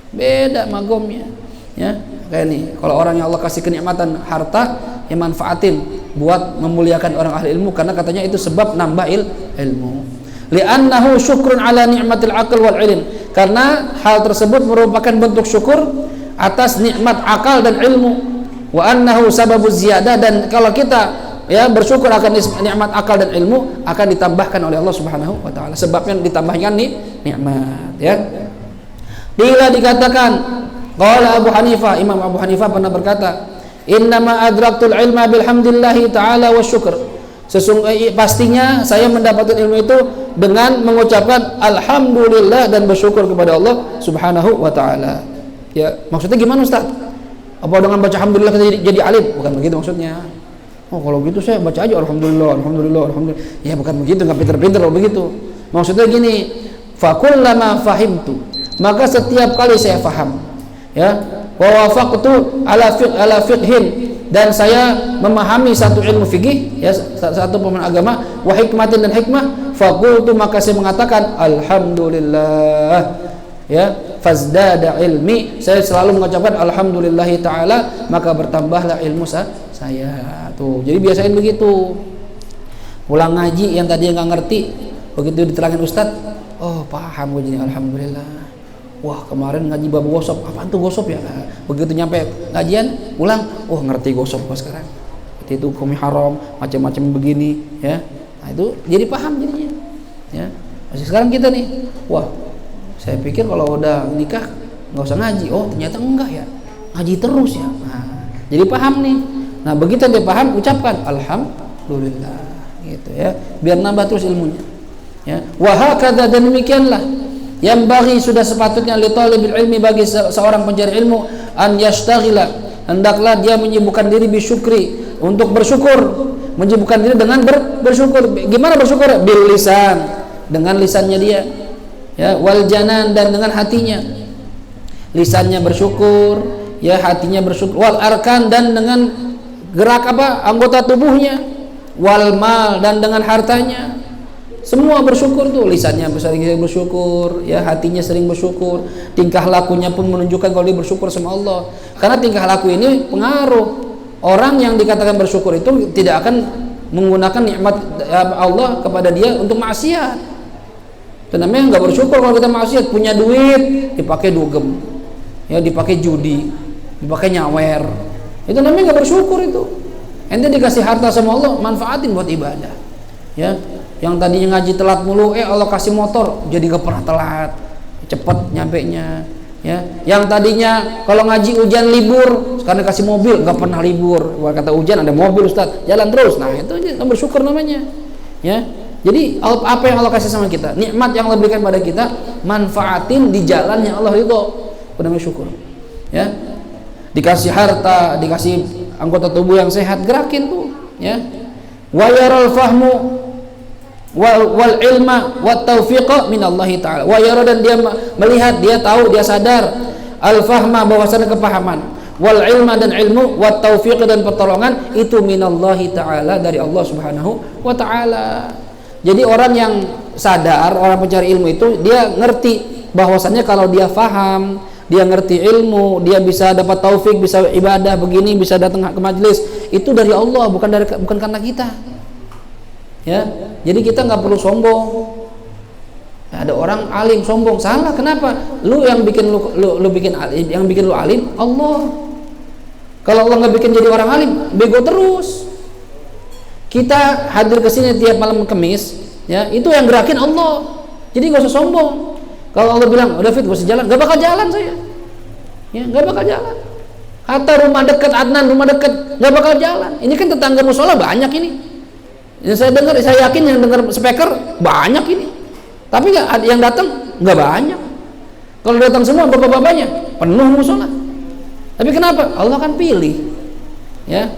Beda magomnya. Ya, kayak nih. Kalau orang yang Allah kasih kenikmatan harta, ya manfaatin buat memuliakan orang ahli ilmu, karena katanya itu sebab nambah ilmu. Li'annahu syukrun ala ni'matil aql wal ilm. Karena hal tersebut merupakan bentuk syukur atas nikmat akal dan ilmu. Wa annahu sababuz ziyadah, dan kalau kita ya bersyukur akan nikmat akal dan ilmu akan ditambahkan oleh Allah Subhanahu wa taala. Sebabnya ditambahkan nih nikmat, ya. Bila dikatakan qala Abu Hanifah, Imam Abu Hanifah pernah berkata, "Innama adraktul ilma bilhamdillahi taala wasyukr." Sesungguhnya pastinya saya mendapatkan ilmu itu dengan mengucapkan alhamdulillah dan bersyukur kepada Allah Subhanahu wa taala. Ya, maksudnya gimana Ustaz? Apa dengan baca alhamdulillah kita jadi alim? Bukan begitu maksudnya. Kalau gitu saya baca aja alhamdulillah. Ya bukan begitu, nggak pinter-pinter kalau begitu. Maksudnya gini, fakullama fahimtu, maka setiap kali saya faham, ya, wa wafaqtu ala fiqhin, dan saya memahami satu ilmu fikih, ya, satu pemahaman agama, wa hikmatin, dan hikmah, faqultu, maka saya mengatakan alhamdulillah, ya, fazdada ilmi, saya selalu mengucapkan alhamdulillahi ta'ala, maka bertambahlah ilmu saya. Tuh, jadi biasain begitu. Pulang ngaji yang tadi nggak ngerti, begitu diterangin Ustadz, paham gue, jadi alhamdulillah. Wah, kemarin ngaji bab gosop, apaan tuh gosop ya? Begitu nyampe ngajian, pulang, ngerti gosop gue sekarang. Itu hukumnya haram, macam-macam begini, ya. Nah, itu jadi paham jadinya, ya. Masih sekarang kita nih, saya pikir kalau udah nikah nggak usah ngaji. Ternyata enggak ya, ngaji terus ya. Nah, jadi paham nih. Nah, begitu dia paham, ucapkan alhamdulillah, gitu ya, biar nambah terus ilmunya, ya. Wa hakadza, dan demikianlah yang bagi sudah sepatutnya li talibil ilmi, bagi seorang pencari ilmu, an yastaghila, hendaklah dia menyibukkan diri bisyukri, untuk bersyukur, menyibukkan diri dengan bersyukur. Gimana bersyukur? Bil lisan, dengan lisannya dia, ya, wal janan, dan dengan hatinya. Lisannya bersyukur, ya, hatinya bersyukur, wal arkan, dan dengan gerak anggota tubuhnya, wal mal, dan dengan hartanya. Semua bersyukur tuh, lisannya sering bersyukur, ya, hatinya sering bersyukur, tingkah lakunya pun menunjukkan kalau dia bersyukur sama Allah. Karena tingkah laku ini pengaruh. Orang yang dikatakan bersyukur itu tidak akan menggunakan nikmat Allah kepada dia untuk maksiat. Itu namanya nggak bersyukur. Kalau kita maksiat, punya duit dipakai dugem, ya, dipakai judi, dipakai nyawer, itu namanya nggak bersyukur. Itu ente dikasih harta sama Allah, manfaatin buat ibadah, ya. Yang tadinya ngaji telat mulu, Allah kasih motor, jadi nggak pernah telat, cepet nyampe nya, ya. Yang tadinya kalau ngaji hujan libur, sekarang dikasih mobil, nggak pernah libur. Wah, kata hujan ada mobil Ustaz, jalan terus. Nah, itu aja bersyukur namanya, ya. Jadi apa yang Allah kasih sama kita, nikmat yang Allah berikan pada kita, manfaatin di jalan yang Allah ridho, namanya syukur, ya. Dikasih harta, dikasih anggota tubuh yang sehat, gerakin tuh, ya. Wa yaral fahmu wal ilma wat taufiqa minallahi ta'ala. Wa yara, dan dia melihat, dia tahu, dia sadar, al fahma, bahwasanya kepahaman, wal ilma, dan ilmu, wat taufiq, dan pertolongan, itu minallahi ta'ala, dari Allah Subhanahu wa ta'ala. Jadi orang yang sadar, orang pencari ilmu itu, dia ngerti bahwasannya kalau dia faham, dia ngerti ilmu, dia bisa dapat taufik, bisa ibadah begini, bisa datang ke majelis, itu dari Allah, bukan karena kita. Ya, jadi kita nggak perlu sombong. Ada orang alim sombong, salah. Kenapa? Lu yang bikin lu bikin alim, yang bikin lu alim Allah. Kalau Allah nggak bikin jadi orang alim, bego terus. Kita hadir ke sini tiap malam Kamis, ya itu yang gerakin Allah. Jadi nggak usah sombong. Kalau Allah bilang, udah Fit, gak usah jalan, nggak bakal jalan saya. Ya, nggak bakal jalan. Hatta rumah dekat Adnan, rumah dekat, nggak bakal jalan. Ini kan tetangga musola banyak ini. Yang saya dengar, saya yakin yang dengar speaker banyak ini. Tapi yang datang nggak banyak. Kalau datang semua bapak-bapaknya penuh musola. Tapi kenapa? Allah kan pilih. Ya,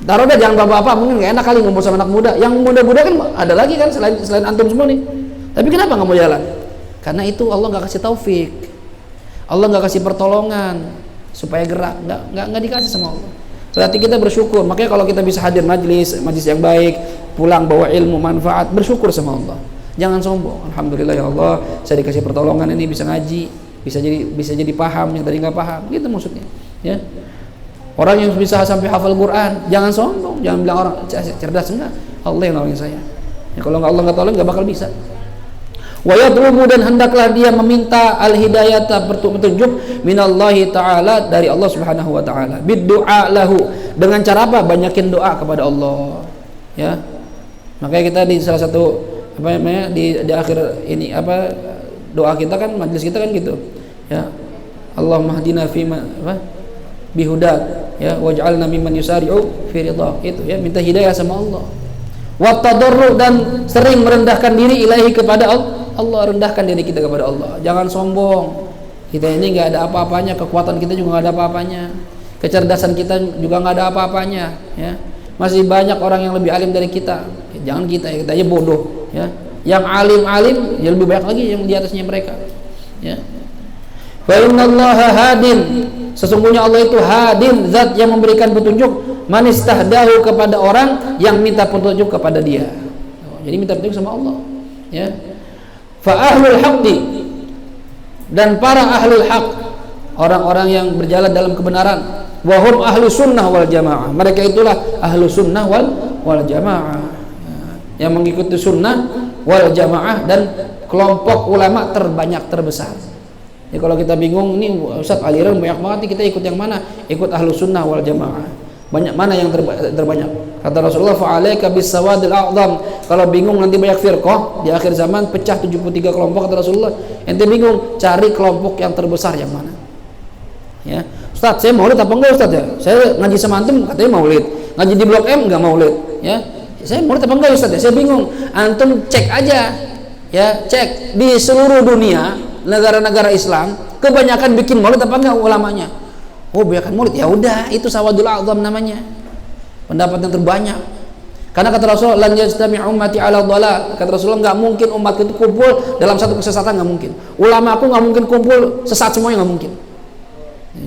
taruh deh jangan bapak-bapak, mungkin nggak enak kali ngomong sama anak muda. Yang muda-muda kan ada lagi kan selain antum semua nih. Tapi kenapa nggak mau jalan? Karena itu Allah nggak kasih taufik, Allah nggak kasih pertolongan supaya gerak, nggak dikasih sama Allah. Berarti kita bersyukur. Makanya kalau kita bisa hadir majlis yang baik, pulang bawa ilmu manfaat, bersyukur sama Allah. Jangan sombong. Alhamdulillah ya Allah, saya dikasih pertolongan ini, bisa ngaji, bisa jadi paham yang tadi nggak paham, gitu maksudnya. Ya. Orang yang bisa sampai hafal Quran, jangan sombong, jangan bilang orang cerdas, enggak. Allah yang nolongin saya. Ya, kalau Allah nggak tolong, nggak bakal bisa. Wa yatlubu, dan hendaklah dia meminta al-hidayata, petunjuk minallahi ta'ala, dari Allah Subhanahu wa ta'ala, biddu'a lahu, dengan cara apa? Banyakin doa kepada Allah. Ya. Makanya kita di salah satu apa namanya di akhir ini doa kita kan, majelis kita kan gitu. Ya. Allahumma hdina fi bihudak, ya, waj'alna mimman yusari'u fi ridha. Itu ya, minta hidayah sama Allah. Wa tadarru, dan sering merendahkan diri ilahi kepada Allah, rendahkan diri kita kepada Allah. Jangan sombong. Kita ini nggak ada apa-apanya, kekuatan kita juga nggak ada apa-apanya, kecerdasan kita juga nggak ada apa-apanya. Ya, masih banyak orang yang lebih alim dari kita. Ya, jangan kita aja bodoh. Ya, yang alim ya lebih banyak lagi yang di atasnya mereka. Ya. Fa innallaha hadin, sesungguhnya Allah itu hadin, zat yang memberikan petunjuk, man istahdahu, kepada orang yang minta petunjuk kepada dia. Jadi minta petunjuk sama Allah. Ya. Fa ahlul haqqi, dan para ahlul haq, orang-orang yang berjalan dalam kebenaran, wa hum ahlu sunnah wal jamaah, mereka itulah ahlu sunnah wal jamaah, yang mengikuti sunnah wal jamaah, dan kelompok ulama terbanyak, terbesar. Ya, kalau kita bingung ini Ustaz, aliran banyak banget nih, kita ikut yang mana? Ikut ahlu sunnah wal jamaah. Banyak mana yang terbanyak? Kata Rasulullah, fa'alaika bis-sawadil a'zam. Kalau bingung nanti banyak firqah di akhir zaman, pecah 73 kelompok, kata Rasulullah. Ente bingung, cari kelompok yang terbesar yang mana. Ya, Ustaz, saya maulid apa enggak Ustaz ya? Saya ngaji sama antum katanya maulid. Ngaji di Blok M enggak maulid, ya. Saya maulid apa enggak Ustaz ya? Saya bingung. Antum cek aja. Ya, cek di seluruh dunia, negara-negara Islam, kebanyakan bikin maulid apa enggak ulamanya? Oh, biarkan maulid, ya udah, itu sawadul a'zam namanya, pendapat yang terbanyak. Karena kata Rasulullah, lan yajtami ummati ala dhalal, kata Rasulullah, nggak mungkin umat itu kumpul dalam satu kesesatan, nggak mungkin. Ulama aku nggak mungkin kumpul sesat semuanya, nggak mungkin.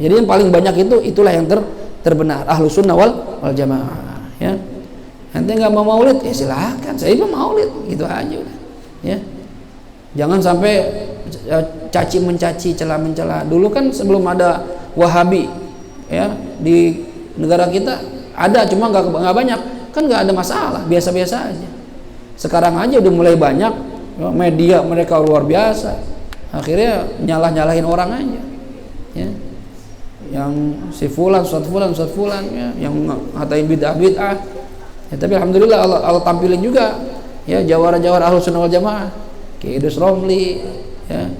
Jadi yang paling banyak itulah yang terbenar, ahlu sunnah wal jamaah. Ya, nanti nggak mau maulid, ya silahkan, saya mau maulid, gitu aja udah. Ya, jangan sampai caci mencaci, cela mencela. Dulu kan sebelum ada Wahabi, ya, di negara kita ada, cuma nggak banyak, kan nggak ada masalah, biasa-biasa aja. Sekarang aja udah mulai banyak, ya, media mereka luar biasa, akhirnya nyalahin orang aja, ya, yang si fulan, ustaz fulan, ya, yang ngatain bid'ah, ya, tapi alhamdulillah Allah tampilin juga, ya, jawara-jawara ahlu sunnah wal jamaah, kayak Idrus Romli, ya,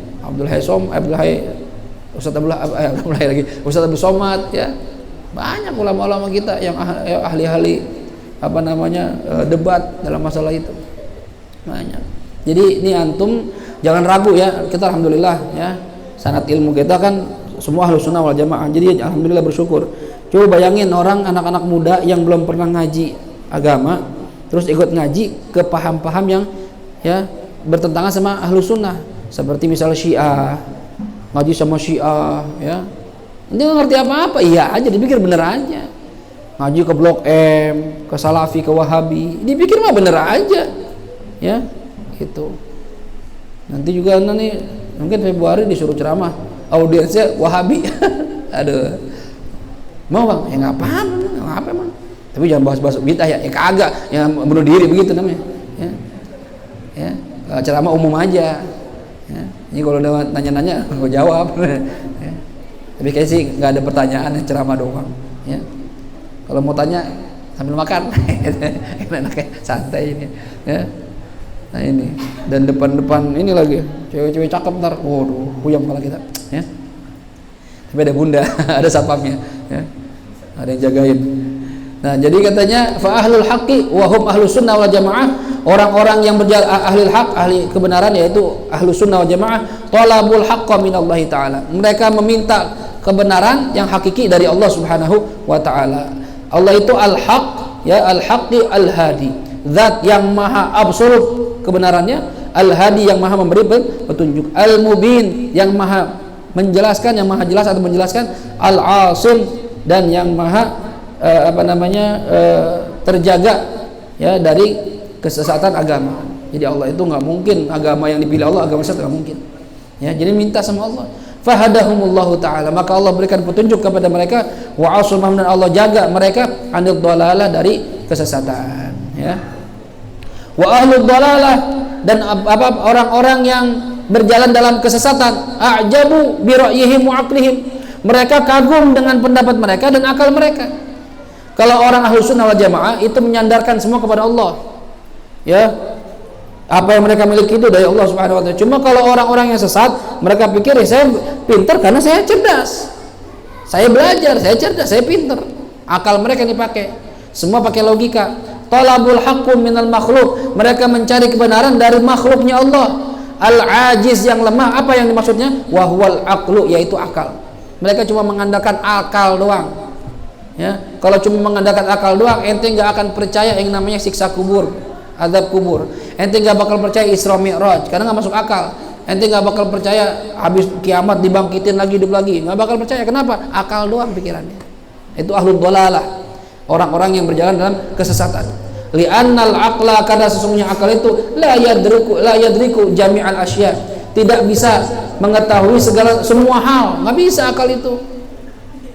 Ustaz Abdul Somad, ya, banyak ulama-ulama kita yang ahli-ahli debat dalam masalah itu, banyak. Jadi ini antum jangan ragu, ya, kita alhamdulillah, ya, sanad ilmu kita kan semua ahlu sunnah wal jamaah, jadi alhamdulillah bersyukur. Coba bayangin orang, anak-anak muda yang belum pernah ngaji agama terus ikut ngaji ke paham-paham yang, ya, bertentangan sama ahlu sunnah, seperti misalnya Syiah, ngaji sama Syiah, ya, dia nggak ngerti apa-apa, iya aja, dipikir bener aja. Ngaji ke Blok M, ke Salafi, ke Wahabi, dipikir mah bener aja, ya, gitu. Nanti mungkin Februari disuruh ceramah audiensnya Wahabi. Aduh, mau bang? Ya nggak apa emang. Tapi jangan bahas-bahas bid'ah ya. Kagak, yang bunuh diri begitu namanya. Ya, ceramah umum aja. Ya. Ini kalau udah nanya-nanya, gue jawab. Ya. Tapi kayak sih nggak ada pertanyaan, ceramah doang. Ya. Kalau mau tanya sambil makan, enak-enak santai ini. Ya. Nah ini, dan depan-depan ini lagi cewek-cewek cakep ntar, waduh, puyeng kepala kita. Ya. Tapi ada bunda, ada sapamnya. Ya. Ada yang jagain. Nah, jadi katanya fa ahlul haqqi wa hum ahlus sunnah wal jamaah, orang-orang yang berjalan ahli hak, ahli kebenaran yaitu ahlus sunnah wal jamaah, talabul haqqo minallahi taala. Mereka meminta kebenaran yang hakiki dari Allah Subhanahu wa taala. Allah itu al-haq, ya, al-haqqi al-hadi. Zat yang maha absolut kebenarannya, al-hadi yang maha memberi petunjuk, al-mubin yang maha menjelaskan, yang maha jelas atau menjelaskan, al-asim dan yang maha terjaga ya dari kesesatan agama. Jadi Allah itu nggak mungkin agama yang dipilih Allah agama sesat, nggak mungkin. Ya, jadi minta sama Allah. Fahadahumullahu taala, maka Allah berikan petunjuk kepada mereka, wa asmahum, dan Allah jaga mereka anil dhalalah, dari kesesatan. Ya. Wa ahlud dhalalah, dan orang-orang yang berjalan dalam kesesatan, a'jabu bi ra'yihim wa aqlihim, mereka kagum dengan pendapat mereka dan akal mereka. Kalau orang ahlu sunnah wal jamaah itu menyandarkan semua kepada Allah, ya, apa yang mereka miliki itu dari Allah Subhanahu wa taala. Cuma kalau orang-orang yang sesat, mereka pikir ya saya pintar karena saya cerdas, saya belajar, saya cerdas, saya pintar. Akal mereka dipakai, semua pakai logika. Talabul haqqu minal makhluk, mereka mencari kebenaran dari makhluknya Allah. Al-ajiz, yang lemah, apa yang dimaksudnya? Wahwal aqlu, yaitu akal. Mereka cuma mengandalkan akal doang. Ya, kalau cuma mengandalkan akal doang, ente nggak akan percaya yang namanya siksa kubur, azab kubur. Ente nggak bakal percaya Isra Mi'raj karena nggak masuk akal. Ente nggak bakal percaya habis kiamat dibangkitin lagi, hidup lagi, nggak bakal percaya. Kenapa? Akal doang pikirannya. Itu ahlul dhalalah, orang-orang yang berjalan dalam kesesatan. Li'annal aqla, karena sesungguhnya akal itu la yadriku jami'al asya, tidak bisa mengetahui semua hal. Nggak bisa akal itu.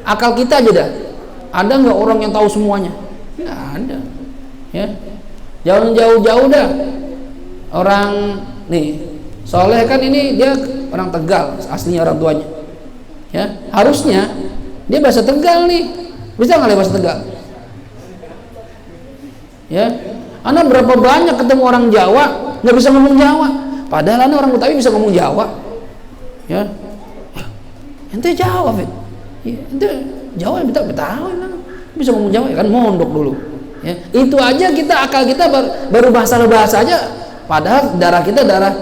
Akal kita aja dah. Ada nggak orang yang tahu semuanya? Nggak ada. Ya, jauh-jauh dah. Orang nih, Soleh kan ini dia orang Tegal, aslinya orang tuanya. Ya, harusnya dia bahasa Tegal nih. Bisa nggak bahasa Tegal? Ya, anak berapa banyak ketemu orang Jawa nggak bisa ngomong Jawa. Padahal anak orang Betawi bisa ngomong Jawa. Ya, ente Jawa, Fit. Ya, ente Jawa yang Betawi bisa ngomong Jawa, ya kan mondok dulu. Ya, itu aja kita, akal kita baru bahasa aja. Padahal darah kita darah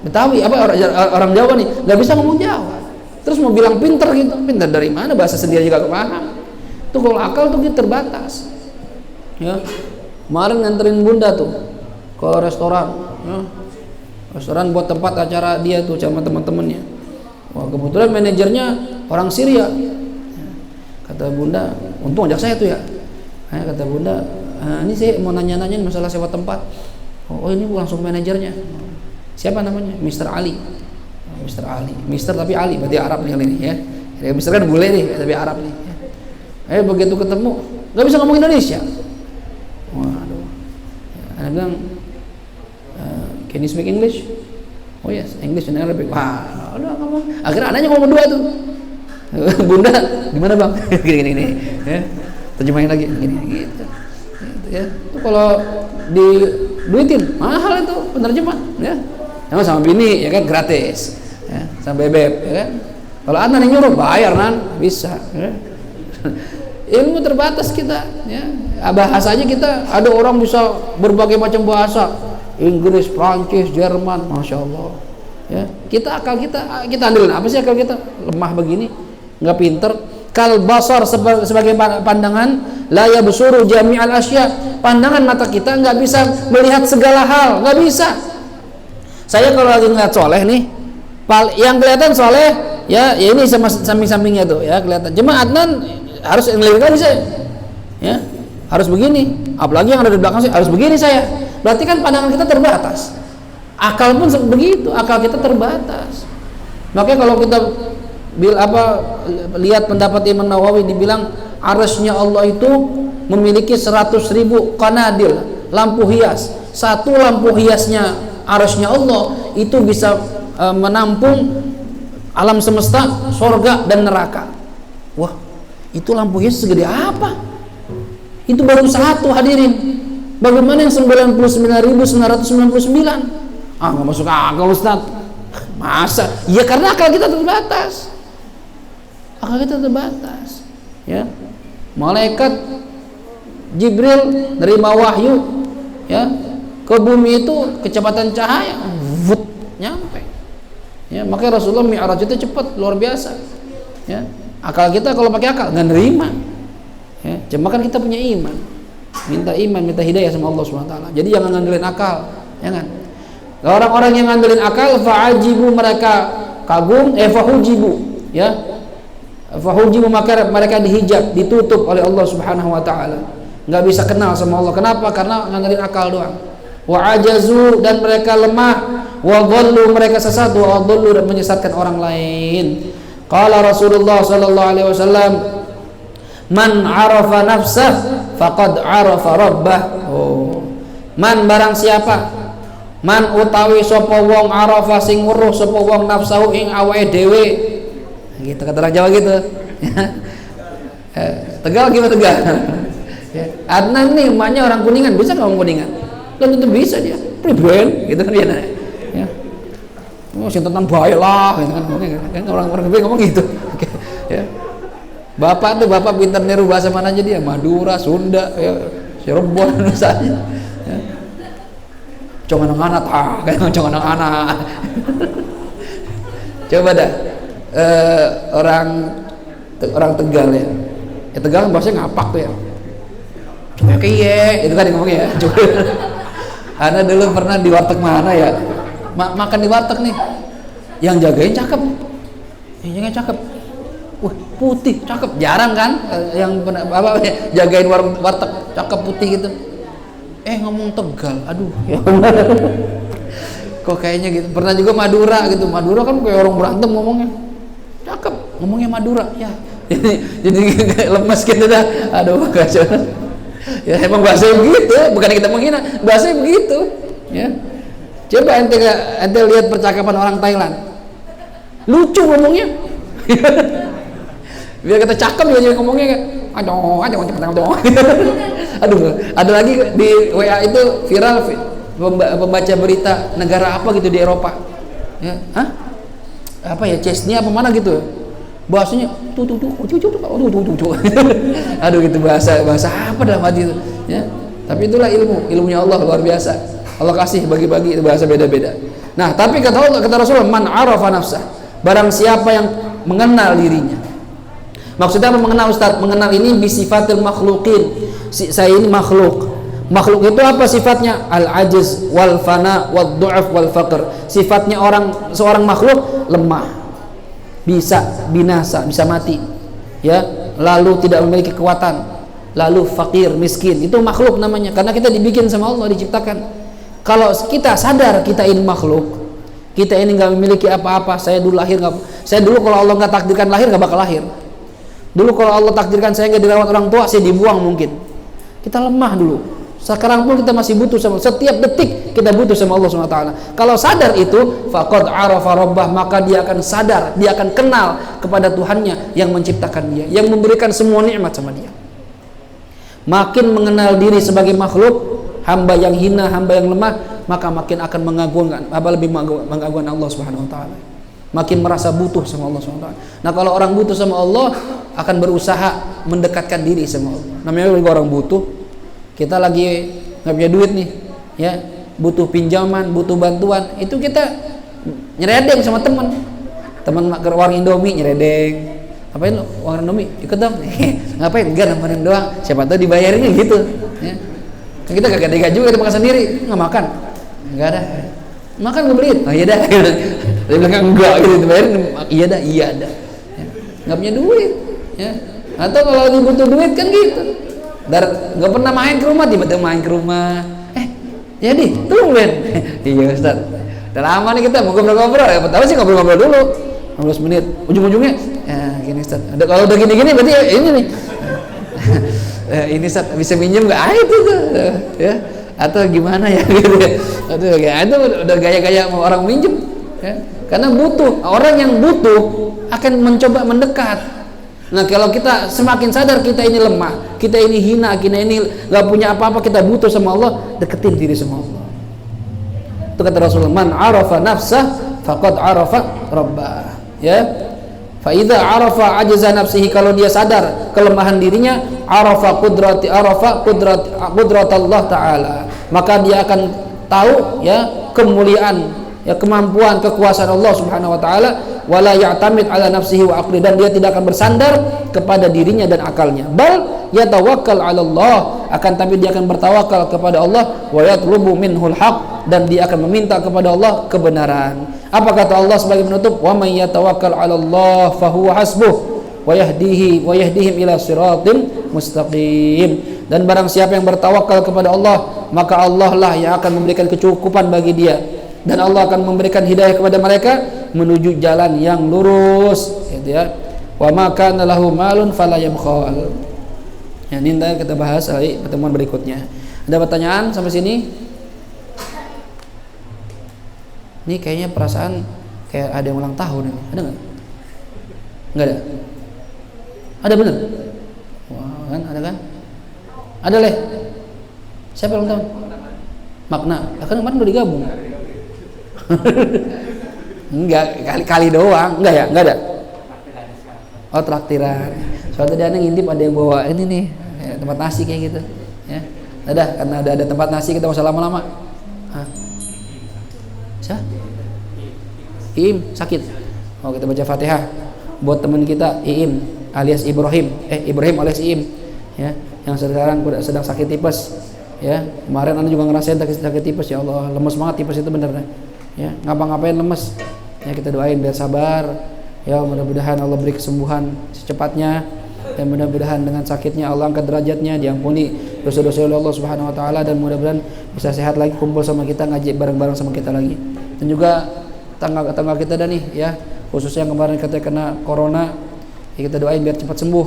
Betawi, orang Jawa nih nggak bisa ngomong Jawa. Terus mau bilang pinter gitu, pinter dari mana? Bahasa sendiri juga gak paham. Itu kalau akal tuh kita terbatas. Ya, kemarin nganterin bunda tuh ke restoran. Ya. Restoran buat tempat acara dia tuh sama teman-temannya. Wah, kebetulan manajernya orang Syria. Kata bunda, untung ajak saya tuh ya. Kata bunda, ini saya mau nanya-nanyain masalah sewa tempat. Oh, ini langsung manajernya. Siapa namanya? Mr. Ali. Mr. Ali. Mr. tapi Ali, berarti Arab nih ini ya. Ya Mr. kan bule nih, tapi Arab nih. Begitu ketemu, nggak bisa ngomong Indonesia. Waduh. Ana bilang, can you speak English? Oh yes, English and Arabic. Wah, udah ngomong. Akhirnya anaknya ngomong dua tuh. Bunda, gimana bang? Gini, ya. Terjemahin lagi, gini, gitu. Ya. Itu kalau diduitin mahal itu penerjemah, ya. Sama bini, ya kan, gratis, ya. Sama bebek, ya kan. Kalau anak yang nyuruh bayar bisa. Ya. Ilmu terbatas kita, ya. Bahasanya kita, ada orang bisa berbagai macam bahasa, Inggris, Prancis, Jerman, masya Allah. Ya. Kita akal kita andalin apa sih akal kita? Lemah begini. Nggak pinter. Kal basar, sebagai pandangan, la yabsuru jami'al asya, pandangan mata kita nggak bisa melihat segala hal, nggak bisa. Saya kalau lagi ngeliat soleh nih, yang kelihatan soleh ya ini sama samping-sampingnya tuh ya kelihatan. Cuma Adnan harus ngelihat saya, ya harus begini, apalagi yang ada di belakang saya harus begini saya. Berarti kan pandangan kita terbatas. Akal pun begitu, akal kita terbatas. Makanya kalau kita lihat pendapat Imam Nawawi, dibilang arasnya Allah itu memiliki 100.000 qanadil, lampu hias. Satu lampu hiasnya arasnya Allah itu bisa menampung alam semesta, surga dan neraka. Wah, itu lampu hias segede apa? Itu baru satu, hadirin. Bagaimana yang 99.999? Nggak masuk akal, Ustaz. Masa? Ya karena akal kita terbatas. Akal kita terbatas. Ya. Malaikat Jibril nerima wahyu, ya, ke bumi itu kecepatan cahaya, vut, nyampe. Ya, makanya Rasulullah Mi'raj itu cepat, luar biasa. Ya. Akal kita kalau pakai akal nggak nerima. Ya, cuma kan kita punya iman. Minta iman, minta hidayah sama Allah SWT. Jadi jangan ngandelin akal, jangan. Orang-orang yang ngandelin akal, fa'ajibu, mereka kagum, fahujibu, ya. Fahujibu, maka mereka dihijab, ditutup oleh Allah Subhanahu wa taala. Nggak bisa kenal sama Allah. Kenapa? Karena ngandelin akal doang. Wa ajazu, dan mereka lemah, wa dhallu, mereka sesat, wa dhallu, dan menyesatkan orang lain. Qala Rasulullah sallallahu alaihi wasallam, man arafa nafsah faqad arafa rabbah. Man, barang siapa, man utawi sapa wong arafa sing weruh sapa wong nafsahu ing awake dhewe. Gitu kata orang Jawa gitu. Tegal gimana Tegal? Adnan nih emaknya orang Kuningan, bisa nggak ngomong Kuningan? Belum tentu bisa dia. Pribuen gitu kan dia. Ya. Sing tentang bahaya lah gitu kan orang-orang Kuningan ngomong gitu. Ya. Bapak pintar niru bahasa mana aja dia, Madura, Sunda, ya, Cirebon misalnya. Ya. Congan anak, kayak congan anak. Coba dah, orang Tegal ya. Tegal kan bahasanya ngapak tuh ya. Coba kayak, itu kan yang ngomongnya ya. Coba. Ana dulu pernah di warteg mana ya, makan di warteg nih, yang jagain cakep, wah putih, cakep, jarang kan yang jagain warteg cakep putih gitu. Ngomong Tegal, aduh ya. Kok kayaknya gitu. Pernah juga Madura gitu, Madura kan kayak orang berantem ngomongnya, cakep, ngomongnya Madura ya. Jadi lemes gitu dah, aduh kacau. Ya emang bahasa begitu, bukan kita menghina, bahasa begitu. Ya, coba ente lihat percakapan orang Thailand, lucu ngomongnya. Biar kita cakep juga ngomongnya kan. Aduh. Aduh, ada lagi di WA itu viral pembaca berita negara apa gitu di Eropa. Ya, apa ya, Chesney apa mana gitu. Bahasanya tuh. Aduh gitu, bahasa apa dalam hati itu, ya. Tapi itulah ilmunya Allah luar biasa. Allah kasih bagi-bagi itu bahasa beda-beda. Nah, tapi kata Rasulullah, man arafa nafsah, barang siapa yang mengenal dirinya. Maksudnya apa mengenal, Ustaz? Mengenal ini bisifatil makhluqin. Saya ini makhluk. Makhluk itu apa sifatnya? Al-ajiz wal fana wal du'af wal faqr. Sifatnya seorang makhluk lemah, bisa binasa, bisa mati, ya, lalu tidak memiliki kekuatan, lalu fakir, miskin. Itu makhluk namanya, karena kita dibikin sama Allah, diciptakan. Kalau kita sadar kita ini makhluk, kita ini nggak memiliki apa-apa. Saya dulu kalau Allah nggak takdirkan lahir, nggak bakal lahir. Dulu kalau Allah takdirkan saya nggak dirawat orang tua, saya dibuang mungkin. Kita lemah dulu. Sekarang pun kita masih butuh sama, setiap detik kita butuh sama Allah SWT. Kalau sadar itu, faqad arafa rabbah, maka dia akan sadar, dia akan kenal kepada Tuhannya yang menciptakan dia, yang memberikan semua nikmat sama dia. Makin mengenal diri sebagai makhluk, hamba yang hina, hamba yang lemah, maka makin akan lebih mengagungkan Allah SWT. Makin merasa butuh sama Allah SWT. Nah, kalau orang butuh sama Allah, akan berusaha mendekatkan diri sama Allah. Namanya juga orang butuh. Kita lagi nggak punya duit nih, ya, butuh pinjaman, butuh bantuan, itu kita nyeredeng sama teman ke warung Indomie, nyeredeng. Ngapain lo warung Indomie? Ikut dong. Ngapain? Enggak, nemenin doang, siapa tahu dibayarinnya gitu, ya. Kita gak tega juga, kita makan sendiri, nggak makan, nggak ada, makan gue beliin, oh iya dah. Dia bilang enggak gitu, dibayarin, iya dah, ya. Nggak punya duit, ya. Atau kalau lagi butuh duit kan gitu, nggak pernah main ke rumah, tiba-tiba main ke rumah, jadi tumben. Iya Ustaz, udah lama nih kita mau ngobrol-ngobrol, ya tahu sih ngobrol-ngobrol dulu 15 menit, ujung-ujungnya gini Ustaz. Kalau udah gini-gini berarti ini nih. Ini Ustaz bisa minjem nggak? Itu tuh, ya. Atau gimana ya gitu ya. Aduh, ya itu udah gaya-gaya mau orang minjem, ya. Karena butuh, orang yang butuh akan mencoba mendekat. Nah, kalau kita semakin sadar kita ini lemah, kita ini hina, kita ini nggak punya apa-apa, kita butuh sama Allah, deketin diri sama Allah. Itu kata Rasulullah, man arafa nafsah faqad arafa rabbah. Ya. Fa idza arafa ajza nafsihi, kalau dia sadar kelemahan dirinya, arafa qudrat Allah taala, maka dia akan tahu ya kemuliaan, ya kemampuan, kekuasaan Allah Subhanahu wa taala, wala ya'tamid ala nafsihi wa aqli, dan dia tidak akan bersandar kepada dirinya dan akalnya. Bal yatawakkal 'ala Allah, akan tapi dia akan bertawakal kepada Allah, wa yatlubu minhul haq, dan dia akan meminta kepada Allah kebenaran. Apa kata Allah sebagai penutup? Wa may yatawakkal 'ala Allah fa huwa hasbuh wa yahdihim ila siratin mustaqim. Dan barang siapa yang bertawakal kepada Allah, maka Allah lah yang akan memberikan kecukupan bagi dia, dan Allah akan memberikan hidayah kepada mereka menuju jalan yang lurus, gitu ya. Wa ma kana lahu malun fala yabkhal. Ya, ini kita bahas di pertemuan berikutnya. Ada pertanyaan sampai sini? Ini kayaknya perasaan kayak ada yang ulang tahun ini. Ada nggak? Nggak ada. Ada bener? Wah, kan? Ada kan? Ada leh. Siapa ulang tahun? Makna. Kan kemarin udah digabung. Enggak, kali doang. Enggak ya? Enggak ada. Oh, traktiran. Soalnya tadi ada ngintip ada yang bawa ini nih, tempat nasi kayak gitu. Ya. Ada, karena ada tempat nasi kita nggak usah lama-lama. Hah? Iim sakit. Oh, kita baca Fatihah buat teman kita Iim alias Ibrahim alias Iim, ya, yang sekarang sedang sakit tipes, ya. Kemarin anda juga ngerasain sakit tipes, ya Allah, lemes banget tipes itu bener, ya, ngapa-ngapain lemes, ya. Kita doain biar sabar, ya, mudah-mudahan Allah beri kesembuhan secepatnya, dan mudah-mudahan dengan sakitnya Allah angkat derajatnya, diampuni dosa-dosa oleh Allah Subhanahu wa taala, dan mudah-mudahan bisa sehat lagi, kumpul sama kita, ngaji bareng-bareng sama kita lagi. Dan juga tangga kita dah nih, ya, khususnya yang kemarin katanya kena corona, ya, kita doain biar cepat sembuh,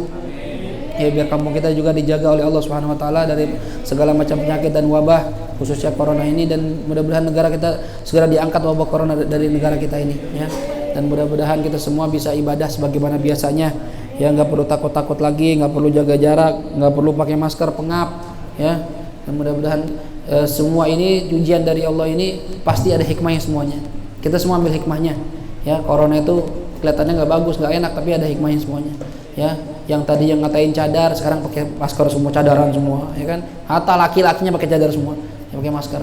ya, biar kampung kita juga dijaga oleh Allah Subhanahu wa taala dari segala macam penyakit dan wabah, khususnya corona ini, dan mudah-mudahan negara kita segera diangkat wabah corona dari negara kita ini, ya. Dan mudah-mudahan kita semua bisa ibadah sebagaimana biasanya, ya, nggak perlu takut-takut lagi, nggak perlu jaga jarak, nggak perlu pakai masker pengap, ya. Dan mudah-mudahan semua ini ujian dari Allah ini pasti ada hikmahnya semuanya. Kita semua ambil hikmahnya, ya. Corona itu kelihatannya nggak bagus, nggak enak, tapi ada hikmahnya semuanya, ya. Yang tadi yang ngatain cadar, sekarang pakai masker semua, cadaran semua, ya kan. Hatta laki-lakinya pakai cadar semua, ya, pakai masker,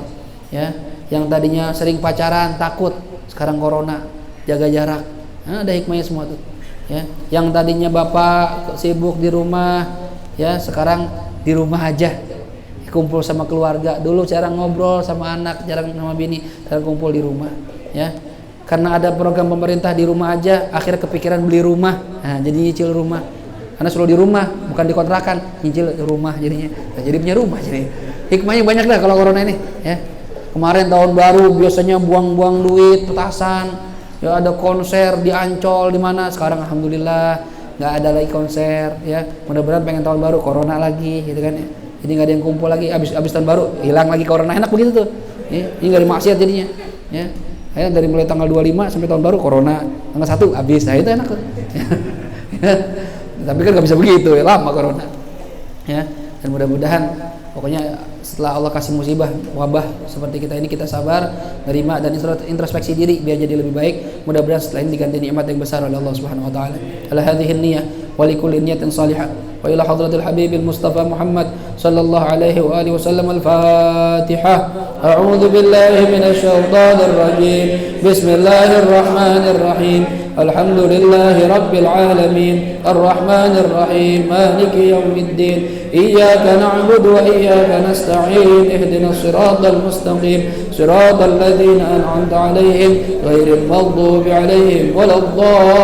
ya. Yang tadinya sering pacaran takut, sekarang corona, jaga jarak, nah, ada hikmahnya semua tuh, ya. Yang tadinya bapak sibuk di rumah, ya, sekarang di rumah aja, kumpul sama keluarga. Dulu jarang ngobrol sama anak, jarang sama bini, sekarang kumpul di rumah, ya. Karena ada program pemerintah di rumah aja, akhirnya kepikiran beli rumah, nah, jadi nyicil rumah, karena selalu di rumah, bukan di kontrakan, nyicil rumah jadinya, nah, jadi punya rumah. Jadi hikmahnya banyak dah kalau corona ini, ya. Kemarin tahun baru biasanya buang-buang duit petasan, ya, ada konser di Ancol di mana, sekarang alhamdulillah nggak ada lagi konser, ya. Mudah-mudahan pengen tahun baru corona lagi, gitu kan, ya. Jadi nggak ada yang kumpul lagi, abis tahun baru hilang lagi corona, enak begitu tuh, ya. Ini nggak ada maksiat jadinya, ya. Dari mulai tanggal 25 sampai tahun baru corona, tanggal 1 habis, nah itu enak tuh. Ya. Tapi kan nggak bisa begitu, ya, lama corona, ya. Dan mudah-mudahan pokoknya setelah Allah kasih musibah wabah seperti kita ini, kita sabar, terima, dan introspeksi diri biar jadi lebih baik. Mudah-mudahan setelah ini diganti nikmat yang besar oleh Allah Subhanahu wa taala. Ala hadhihi niyyah wa likulli niyatin salihah wa ila hadratil habibil mustafa Muhammad sallallahu alaihi wa alihi wasallam. Al-Fatihah. A'udzu billahi minasy syaithanir rajim. Bismillahirrahmanir rahim. Alhamdulillahi rabbil alamin. Arrahmanir rahim. Maliki yaumiddin. Iyyaka na'budu wa iyyaka nasta'in. Ihdinas siratal mustaqim. Siratal ladzina an'amta 'alaihim ghairil maghdubi 'alaihim waladdallin.